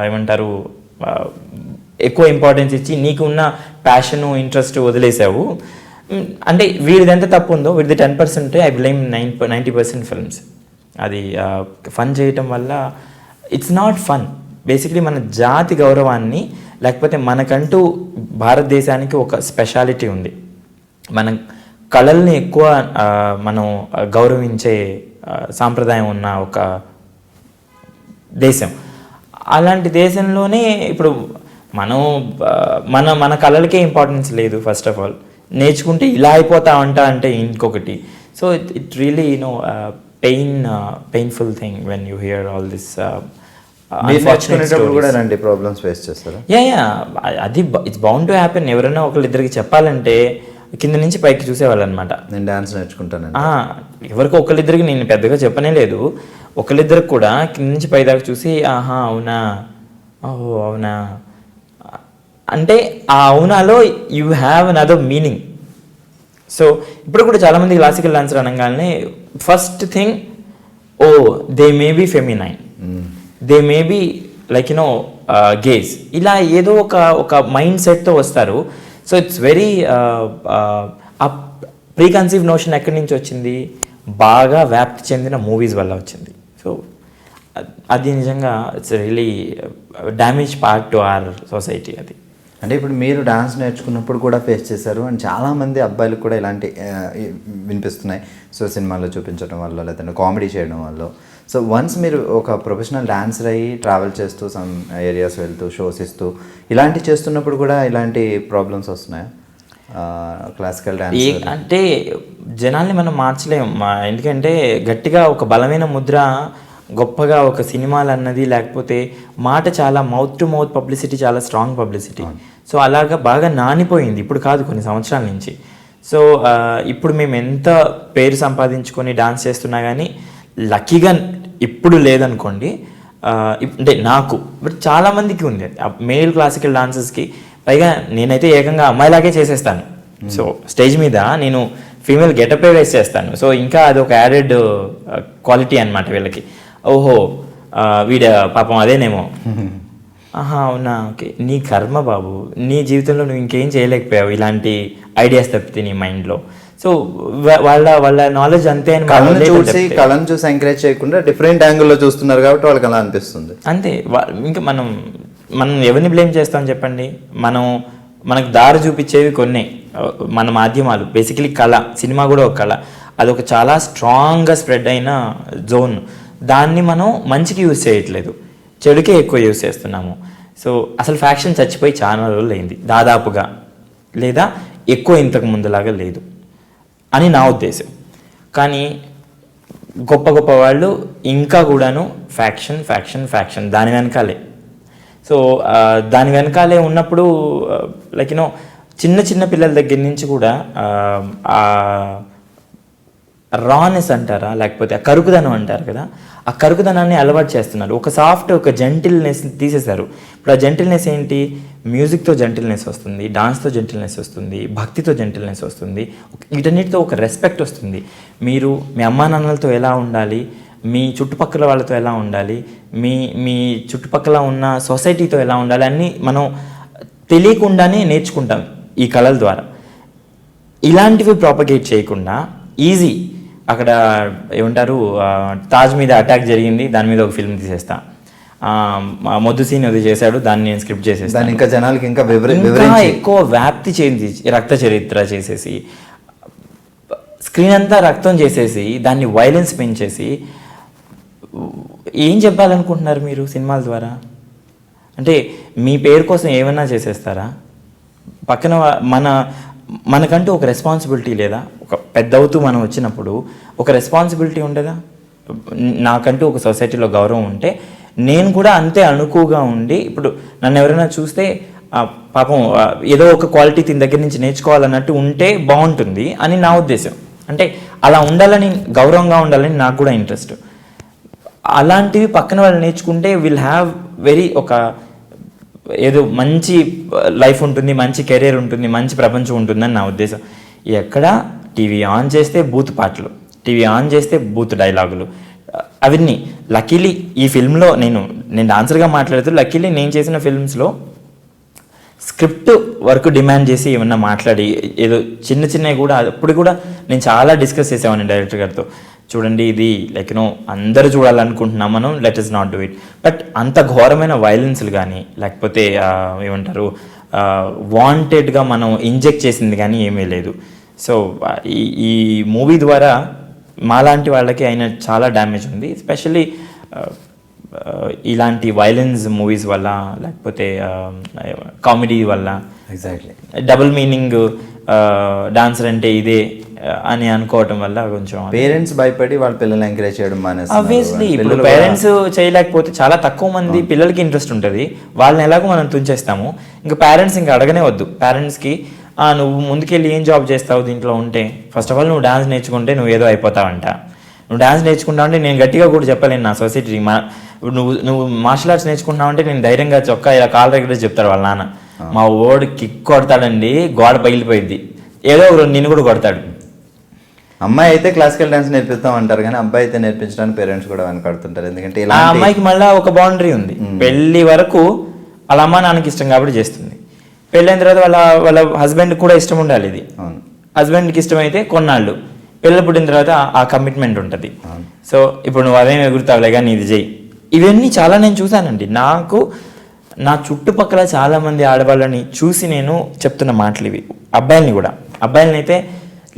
ఏమంటారు ఎక్కువ ఇంపార్టెన్స్ ఇచ్చి నీకు ఉన్న ప్యాషను ఇంట్రెస్ట్ వదిలేసావు. అంటే వీడిది ఎంత తప్పు ఉందో వీడిది 10% ఐ బ్లేమ్ 90% ఫిల్మ్స్. అది ఫన్ చేయటం వల్ల ఇట్స్ నాట్ ఫన్. బేసిక్లీ మన జాతి గౌరవాన్ని లేకపోతే మనకంటూ భారతదేశానికి ఒక స్పెషాలిటీ ఉంది. మన కళల్ని ఎక్కువ మనం గౌరవించే సాంప్రదాయం ఉన్న ఒక దేశం. అలాంటి దేశంలోనే ఇప్పుడు మన కళలకే ఇంపార్టెన్స్ లేదు. ఫస్ట్ ఆఫ్ ఆల్ నేర్చుకుంటే ఇలా అయిపోతామంట అంటే ఇంకొకటి. So it really painful thing when you here all this. Problems face చేస్తారా? యా అది ఇట్స్ బౌండ్ టు హ్యాపెన్. ఎవరైనా ఒకళ్ళిద్దరికి చెప్పాలంటే కింద నుంచి పైకి చూసేవాళ్ళు అనమాట. నేను డాన్స్ నేర్చుకుంటాను. ఎవరికి ఒకళ్ళిద్దరికి నేను పెద్దగా చెప్పనే లేదు. ఒకళ్ళిద్దరికి కూడా కింద నుంచి పై దాకా చూసి ఆహా అవునా, ఓహో అవునా అంటే ఆ అవునాలో you have another meaning. So ఇప్పుడు కూడా చాలామంది క్లాసికల్ డాన్సర్ అనగానే first thing they may be feminine, they may be like gays, ఇలా ఏదో ఒక మైండ్ సెట్తో వస్తారు. So it's very preconceive notion ఎక్కడి నుంచి వచ్చింది? బాగా వ్యాప్తి చెందిన మూవీస్ వల్ల వచ్చింది. సో అది నిజంగా it's really damage part to our society. అది అంటే ఇప్పుడు మీరు డాన్స్ నేర్చుకున్నప్పుడు కూడా ఫేస్ చేశారు అండ్ చాలామంది అబ్బాయిలకు కూడా ఇలాంటి వినిపిస్తున్నాయి. సో సినిమాల్లో చూపించడం వల్ల లేదంటే కామెడీ చేయడం వల్ల. సో వన్స్ మీరు ఒక ప్రొఫెషనల్ డాన్సర్ అయ్యి ట్రావెల్ చేస్తూ సమ్ ఏరియాస్ వెళ్తూ షోస్ ఇస్తూ ఇలాంటి చేస్తున్నప్పుడు కూడా ఇలాంటి ప్రాబ్లమ్స్ వస్తున్నాయా క్లాసికల్ డాన్స్? అంటే జనాల్ని మనం మార్చలేము, ఎందుకంటే గట్టిగా ఒక బలమైన ముద్ర గొప్పగా ఒక సినిమాలు అన్నది లేకపోతే మాట చాలా మౌత్ టు మౌత్ పబ్లిసిటీ చాలా స్ట్రాంగ్ పబ్లిసిటీ. సో అలాగా బాగా నానిపోయింది, ఇప్పుడు కాదు కొన్ని సంవత్సరాల నుంచి. సో ఇప్పుడు మేము ఎంత పేరు సంపాదించుకొని డాన్స్ చేస్తున్నా కానీ లక్కీగా ఇప్పుడు లేదనుకోండి. అంటే నాకు బట్ చాలామందికి ఉంది మేల్ క్లాసికల్ డాన్సర్స్కి. పైగా నేనైతే ఏకంగా అమ్మాయిలాగే చేసేస్తాను. సో స్టేజ్ మీద నేను ఫీమేల్ గెటప్ వేసి చేస్తాను. సో ఇంకా అది ఒక యాడెడ్ క్వాలిటీ అనమాట వీళ్ళకి. ఓహో వీడ పాపం అదేనేమో. ఆహా అవునా, ఓకే, నీ కర్మ బాబు, నీ జీవితంలో నువ్వు ఇంకేం చేయలేకపోయావు ఇలాంటి ఐడియాస్ తప్పితే నీ మైండ్లో. సో వాళ్ళ నాలెడ్జ్ అంతే అని కళను చూసి ఎంకరేజ్ చేయకుండా డిఫరెంట్ యాంగిల్లో చూస్తున్నారు కాబట్టి వాళ్ళకి అలా అనిపిస్తుంది అంతే. ఇంకా మనం ఎవరిని బ్లేమ్ చేస్తాం చెప్పండి? మనకు దారి చూపించేవి కొన్ని మన మాధ్యమాలు. బేసికలీ కళ, సినిమా కూడా ఒక కళ, అదొక చాలా స్ట్రాంగ్గా స్ప్రెడ్ అయిన జోన్. దాన్ని మనం మంచికి యూజ్ చేయట్లేదు, చెడుకే ఎక్కువ యూజ్ చేస్తున్నాము. సో అసలు ఫ్యాక్షన్ చచ్చిపోయి చాలా రోజులు అయింది దాదాపుగా, లేదా ఎక్కువ ఇంతకు ముందులాగా లేదు అని నా ఉద్దేశం. కానీ గొప్ప గొప్ప వాళ్ళు ఇంకా కూడాను ఫ్యాక్షన్ ఫ్యాక్షన్ ఫ్యాక్షన్ దాని వెనకాలే. సో దాని వెనకాలే ఉన్నప్పుడు లైక్ యూనో చిన్న చిన్న పిల్లల దగ్గర నుంచి కూడా రానెస్ అంటారా లేకపోతే ఆ కరుకుదనం అంటారు కదా, ఆ కరుకుదనాన్ని అలవాటు చేస్తున్నారు. ఒక సాఫ్ట్ ఒక జెంటిల్నెస్ తీసేశారు. ఇప్పుడు ఆ జెంటిల్నెస్ ఏంటి? మ్యూజిక్తో జెంటిల్నెస్ వస్తుంది, డాన్స్తో జెంటిల్నెస్ వస్తుంది, భక్తితో జెంటిల్నెస్ వస్తుంది, వీటన్నిటితో ఒక రెస్పెక్ట్ వస్తుంది. మీరు మీ అమ్మా నాన్నలతో ఎలా ఉండాలి, మీ చుట్టుపక్కల వాళ్ళతో ఎలా ఉండాలి, మీ చుట్టుపక్కల ఉన్న సొసైటీతో ఎలా ఉండాలి అన్నీ మనం తెలియకుండానే నేర్చుకుంటాం ఈ కళల ద్వారా. ఇలాంటివి ప్రాపగేట్ చేయకుండా ఈజీ అక్కడ ఏమంటారు, తాజ్ మీద అటాక్ జరిగింది, దాని మీద ఒక ఫిల్మ్ తీసేస్తా, మొద్దు సీన్ అది చేశాడు, దాన్ని నేను స్క్రిప్ట్ చేసేస్తాను, ఇంకా జనాలకి ఇంకా ఎక్కువ వ్యాప్తి చేయించి రక్త చరిత్ర చేసేసి స్క్రీన్ అంతా రక్తం చేసేసి దాన్ని వైలెన్స్ పెంచేసి ఏం చెప్పాలనుకుంటున్నారు మీరు సినిమాల ద్వారా? అంటే మీ పేరు కోసం ఏమైనా చేసేస్తారా? పక్కన మనకంటూ ఒక రెస్పాన్సిబిలిటీ లేదా? ఒక పెద్ద అవుతూ మనం వచ్చినప్పుడు ఒక రెస్పాన్సిబిలిటీ ఉండదా? నాకంటూ ఒక సొసైటీలో గౌరవం ఉంటే నేను కూడా అంతే అణుకుగా ఉండి, ఇప్పుడు నన్ను ఎవరైనా చూస్తే పాపం ఏదో ఒక క్వాలిటీ దీని దగ్గర నుంచి నేర్చుకోవాలన్నట్టు ఉంటే బాగుంటుంది అని నా ఉద్దేశం. అంటే అలా ఉండాలని, గౌరవంగా ఉండాలని నాకు కూడా ఇంట్రెస్ట్. అలాంటివి పక్కన వాళ్ళు నేర్చుకుంటే విల్ హ్యావ్ వెరీ ఒక ఏదో మంచి లైఫ్ ఉంటుంది, మంచి కెరీర్ ఉంటుంది, మంచి ప్రపంచం ఉంటుందని నా ఉద్దేశం. ఎక్కడ టీవీ ఆన్ చేస్తే బూత్ పాటలు, టీవీ ఆన్ చేస్తే బూత్ డైలాగులు, అవన్నీ. లక్కీలీ ఈ ఫిల్మ్లో నేను డాన్సర్గా మాట్లాడుతూ లక్కీలీ నేను చేసిన ఫిల్మ్స్లో స్క్రిప్ట్ వర్క్ డిమాండ్ చేసి ఏమన్నా మాట్లాడి ఏదో చిన్న చిన్నవి కూడా అప్పుడు కూడా నేను చాలా డిస్కస్ చేసేవాడిని డైరెక్టర్ గారితో. చూడండి ఇది లైక్ యూనో అందరూ చూడాలనుకుంటున్నాం మనం, let is not do it. But అంత ఘోరమైన వైలెన్స్లు కానీ లేకపోతే ఏమంటారు వాంటెడ్గా మనం ఇంజెక్ట్ చేసింది కానీ ఏమీ లేదు. సో ఈ మూవీ ద్వారా మాలాంటి వాళ్ళకి అయిన చాలా డ్యామేజ్ ఉంది, ఎస్పెషల్లీ ఇలాంటి వైలెన్స్ మూవీస్ వల్ల లేకపోతే కామెడీ వల్ల. ఎగ్జాక్ట్లీ డబుల్ మీనింగ్ డాన్సర్ అంటే ఇదే అని అనుకోవటం వల్ల కొంచెం పేరెంట్స్ భయపడి వాళ్ళ పిల్లల్ని ఎంకరేజ్ చేయడం మానేస్తారు. ఆబ్వియస్లీ ఇప్పుడు పేరెంట్స్ చేయలేకపోతే చాలా తక్కువ మంది పిల్లలకి ఇంట్రెస్ట్ ఉంటుంది, వాళ్ళని ఎలాగో మనం తుంచేస్తాము. ఇంకా పేరెంట్స్ ఇంకా అడగనే వద్దు. పేరెంట్స్కి నువ్వు ముందుకెళ్ళి ఏం జాబ్ చేస్తావు దీంట్లో ఉంటే, ఫస్ట్ ఆఫ్ ఆల్ నువ్వు డాన్స్ నేర్చుకుంటే నువ్వు ఏదో అయిపోతావంట. నువ్వు డాన్స్ నేర్చుకుంటావు అంటే నేను గట్టిగా కూడా చెప్పలేను నా సొసైటీ. నువ్వు మార్షల్ ఆర్ట్స్ నేర్చుకుంటున్నావు అంటే నేను ధైర్యంగా చొక్కా ఇలా కాల్ రెగ్యులర్ చెప్తాడు వాళ్ళ నాన్న. మా ఓడి కిక్ కొడతాడండి, గోడ పగిలిపోయింది, ఏదో నిన్ను కూడా కొడతాడు. అమ్మాయి అయితే క్లాసికల్ డాన్స్ నేర్పిస్తాం అంటారు కానీ అబ్బాయి అయితే నేర్పించడానికి పేరెంట్స్ కూడా వెనకాడుతుంటారు. ఎందుకంటే ఆ అమ్మాయికి మళ్ళీ ఒక బౌండరీ ఉంది. పెళ్లి వరకు వాళ్ళ అమ్మ నాన్నకి ఇష్టం కాబట్టి చేస్తుంది. పెళ్ళైన తర్వాత వాళ్ళ హస్బెండ్ కూడా ఇష్టం ఉండాలి. ఇది హస్బెండ్కి ఇష్టమైతే కొన్నాళ్ళు, పిల్లలు పుట్టిన తర్వాత ఆ కమిట్మెంట్ ఉంటుంది. సో ఇప్పుడు నువ్వు అదేం ఎగురుతావులే కానీ ఇది చెయ్యి, ఇవన్నీ చాలా నేను చూశానండి. నాకు నా చుట్టుపక్కల చాలామంది ఆడవాళ్ళని చూసి నేను చెప్తున్న మాటలు ఇవి. అబ్బాయిలని అయితే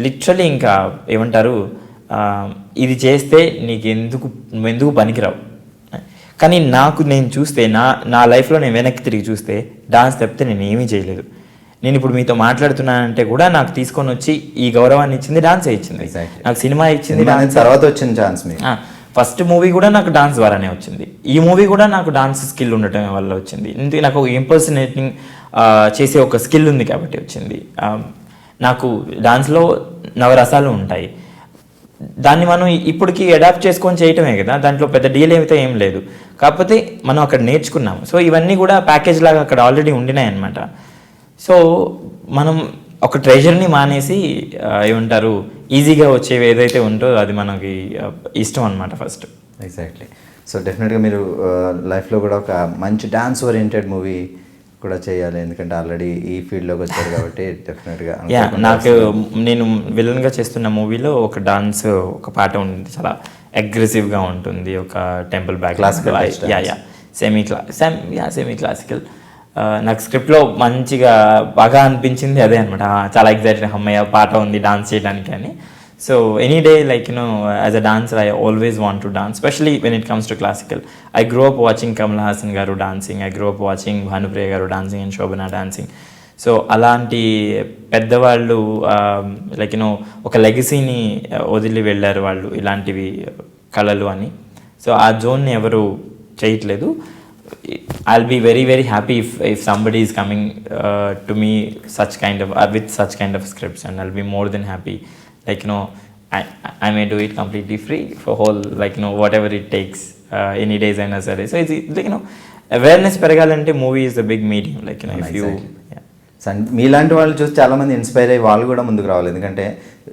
లిటరలీ ఇంకా ఏమంటారు, ఇది చేస్తే నువ్వెందుకు పనికిరావు. కానీ నేను చూస్తే నా లైఫ్లో నేను వెనక్కి తిరిగి చూస్తే డాన్స్ తప్పితే నేను ఏమీ చేయలేదు. నేను ఇప్పుడు మీతో మాట్లాడుతున్నానంటే కూడా నాకు తీసుకొని వచ్చి ఈ గౌరవాన్ని ఇచ్చింది డాన్సే ఇచ్చింది. నాకు సినిమా ఇచ్చింది డాన్స్. తర్వాత వచ్చిన ఛాన్స్. ఫస్ట్ మూవీ కూడా నాకు డాన్స్ ద్వారానే వచ్చింది. ఈ మూవీ కూడా నాకు డాన్స్ స్కిల్ ఉండటం వల్ల వచ్చింది. ఎందుకంటే నాకు ఇంపర్సనేటింగ్ చేసే ఒక స్కిల్ ఉంది కాబట్టి వచ్చింది. నాకు డాన్స్లో నవరసాలు ఉంటాయి. దాన్ని మనం ఇప్పటికి అడాప్ట్ చేసుకొని చేయటమే కదా, దాంట్లో పెద్ద డీల్ అయితే ఏం లేదు. కాకపోతే మనం అక్కడ నేర్చుకున్నాము. సో ఇవన్నీ కూడా ప్యాకేజ్ లాగా అక్కడ ఆల్రెడీ ఉండినాయి అన్నమాట. సో మనం ఒక ట్రెజర్ని మానేసి ఏమంటారు ఈజీగా వచ్చేవి ఏదైతే ఉంటో అది మనకి ఇష్టం అనమాట ఫస్ట్. ఎగ్జాక్ట్లీ. సో డెఫినెట్గా మీరు లైఫ్లో కూడా ఒక మంచి డాన్స్ ఓరియంటెడ్ మూవీ కూడా చేయాలి, ఎందుకంటే ఆల్రెడీ ఈ ఫీల్డ్లోకి వచ్చారు కాబట్టి డెఫినెట్గా. నేను విలన్గా చేస్తున్న మూవీలో ఒక డాన్స్ ఒక పాట ఉంటుంది, చాలా అగ్రెసివ్గా ఉంటుంది, ఒక temple back classical semi classical. నాకు స్క్రిప్ట్లో మంచిగా బాగా అనిపించింది అదే అనమాట. చాలా ఎగ్జైటెడ్, అమ్మయ్య పాట ఉంది డాన్స్ చేయడానికి అని. So any day as a dancer I always want to dance, specially when it comes to classical. I grow up watching Kamal Haasan garu dancing, I grow up watching Bhanupriya garu dancing and Shobana dancing. So అలాంటి పెద్దవాళ్ళు ఒక లెగసీని వదిలి వెళ్ళారు వాళ్ళు, ఇలాంటివి కళలు అని. సో ఆ జోన్ని ఎవరు చేయట్లేదు. I'll be very very happy if somebody is coming to me with such kind of scripts, and I'll be more than happy. I may do it completely free for whole whatever it takes, any days aina sare. So it's awareness పెరగాలంటే movie is a big medium, if you మీలాంటి వాళ్ళు చూసి చాలామంది inspire అయ్యి వాళ్ళు కూడా ముందుకు రావాలి. ఎందుకంటే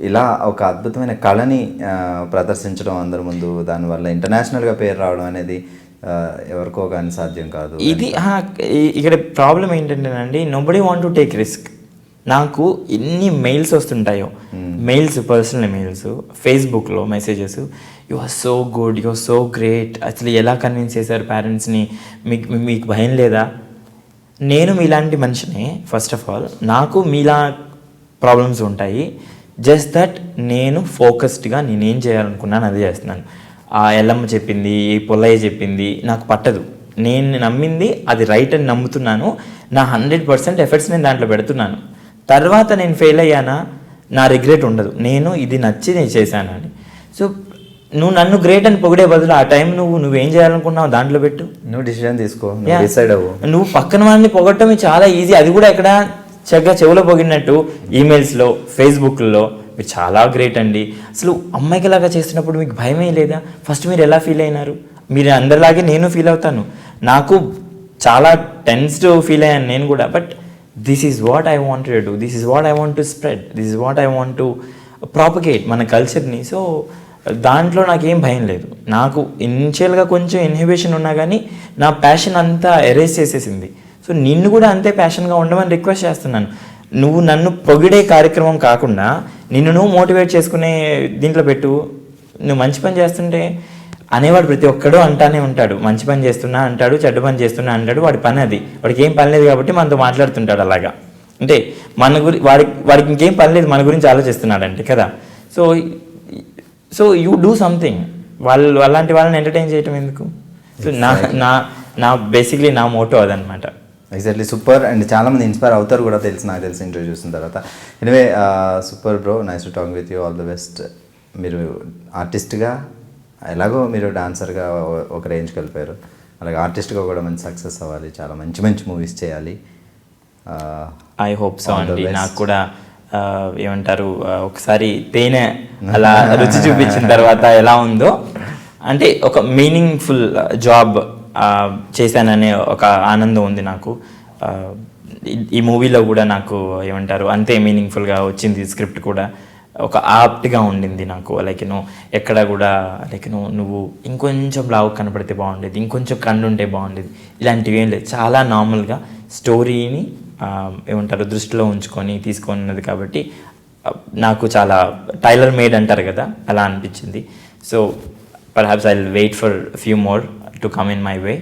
ఇలా ఒక అద్భుతమైన కళని ప్రదర్శించడం అందరి ముందు, దానివల్ల ఇంటర్నేషనల్గా పేరు రావడం అనేది ఎవరికో కానీ సాధ్యం కాదు. ఇది ఇక్కడ ప్రాబ్లం ఏంటంటేనండి, nobody want to take risk. నాకు ఎన్ని మెయిల్స్ వస్తుంటాయో, మెయిల్స్, పర్సనల్ మెయిల్స్, ఫేస్బుక్లో messages, you are so good, you are so great, అసలు ఎలా కన్విన్స్ చేశారు పేరెంట్స్ని, మీకు భయం లేదా? నేను మీలాంటి మనిషిని. ఫస్ట్ ఆఫ్ ఆల్ నాకు మీలా ప్రాబ్లమ్స్ ఉంటాయి. జస్ట్ దట్ నేను ఫోకస్డ్గా నేనేం చేయాలనుకున్నాను అదే చేస్తున్నాను. ఆ ఎల్లమ్మ చెప్పింది, ఈ పుల్లయ్య చెప్పింది నాకు పట్టదు. నేను నమ్మింది అది రైట్ అని నమ్ముతున్నాను. నా 100% ఎఫర్ట్స్ నేను దాంట్లో పెడుతున్నాను. తర్వాత నేను ఫెయిల్ అయ్యానా నా రిగ్రెట్ ఉండదు. ఇది నచ్చి నేను చేశాను అని. సో నువ్వు నన్ను గ్రేట్ అని పొగిడే బదులు ఆ టైం నువ్వేం చేయాలనుకున్నావు దాంట్లో పెట్టు, నువ్వు డిసిజన్ తీసుకో, డిసైడ్ అవ్వు. నువ్వు పక్కన వాళ్ళని పొగట్టడం చాలా ఈజీ. అది కూడా ఎక్కడ చక్కగా చెవులో పొగిడినట్టు ఈమెయిల్స్లో, ఫేస్బుక్లో మీరు చాలా గ్రేట్ అండి, అసలు అమ్మాయికి లాగా చేస్తున్నప్పుడు మీకు భయమే లేదా? ఫస్ట్ మీరు ఎలా ఫీల్ అయినారు? మీరు అందరిలాగే నేను ఫీల్ అవుతాను. నాకు చాలా టెన్స్డ్ ఫీల్ అయ్యాను నేను కూడా. But this is what I want to do, this is what I want to spread, this is what I want to propagate మన కల్చర్ని. సో దాంట్లో నాకేం భయం లేదు. నాకు ఇనిషియల్గా కొంచెం ఇన్హిబిషన్ ఉన్నా కానీ నా ప్యాషన్ అంతా ఎరేజ్ చేసేసింది. సో నిన్ను కూడా అంతే ప్యాషన్గా ఉండమని రిక్వెస్ట్ చేస్తున్నాను. నువ్వు నన్ను పొగిడే కార్యక్రమం కాకుండా నిన్ను మోటివేట్ చేసుకునే దీంట్లో పెట్టు. నువ్వు మంచి పని చేస్తుంటే అనేవాడు ప్రతి ఒక్కడూ అంటానే ఉంటాడు, మంచి పని చేస్తున్నా అంటాడు, చెడ్డ పని చేస్తున్నా అంటాడు. వాడి పని అది, వాడికి ఏం పని లేదు కాబట్టి మనతో మాట్లాడుతుంటాడు. అలాగా అంటే వాడికి ఇంకేం పని లేదు, మన గురించి ఆలోచిస్తున్నాడంటే కదా. So you do something. అలాంటి వాళ్ళని ఎంటర్టైన్ చేయటం ఎందుకు? సో నా బేసిక్లీ నా మోటో అదనమాట. Exactly, super. అండ్ చాలామంది ఇన్స్పైర్ అవుతారు కూడా నాకు తెలిసి ఇంటర్వ్యూ చూసిన తర్వాత. Anyway super bro, nice to talk with you, all the best. మీరు ఆర్టిస్ట్గా ఎలాగో మీరు డాన్సర్గా ఒక రేంజ్కి వెళ్ళిపోయారు, అలాగే ఆర్టిస్ట్గా కూడా మంచి సక్సెస్ అవ్వాలి, చాలా మంచి మంచి మూవీస్ చేయాలి. ఐ హోప్ సో అండి. నాకు కూడా ఏమంటారు, ఒకసారి తేనె అలా రుచి చూపించిన తర్వాత ఎలా ఉందో, అంటే ఒక మీనింగ్ఫుల్ జాబ్ చేశాననే ఒక ఆనందం ఉంది నాకు. ఈ మూవీలో కూడా నాకు ఏమంటారు అంతే మీనింగ్ఫుల్గా వచ్చింది. స్క్రిప్ట్ కూడా ఒక ఆప్ట్గా ఉండింది నాకు. ఎక్కడ కూడా నువ్వు ఇంకొంచెం లావు కనపడితే బాగుండేది, ఇంకొంచెం కన్ను ఉంటే బాగుండేది, ఇలాంటివి ఏం లేదు. చాలా నార్మల్గా స్టోరీని దృష్టిలో ఉంచుకొని తీసుకున్నది కాబట్టి నాకు చాలా టైలర్ మేడ్ అంటారు కదా, అలా అనిపించింది. So perhaps I will wait for few more to come in my way.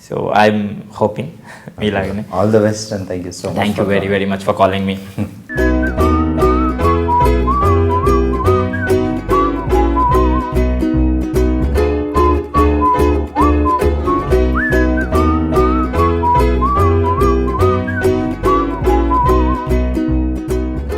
So I'm hoping మీలాగానే. All the best and thank you so much. Thank you very very much for calling me.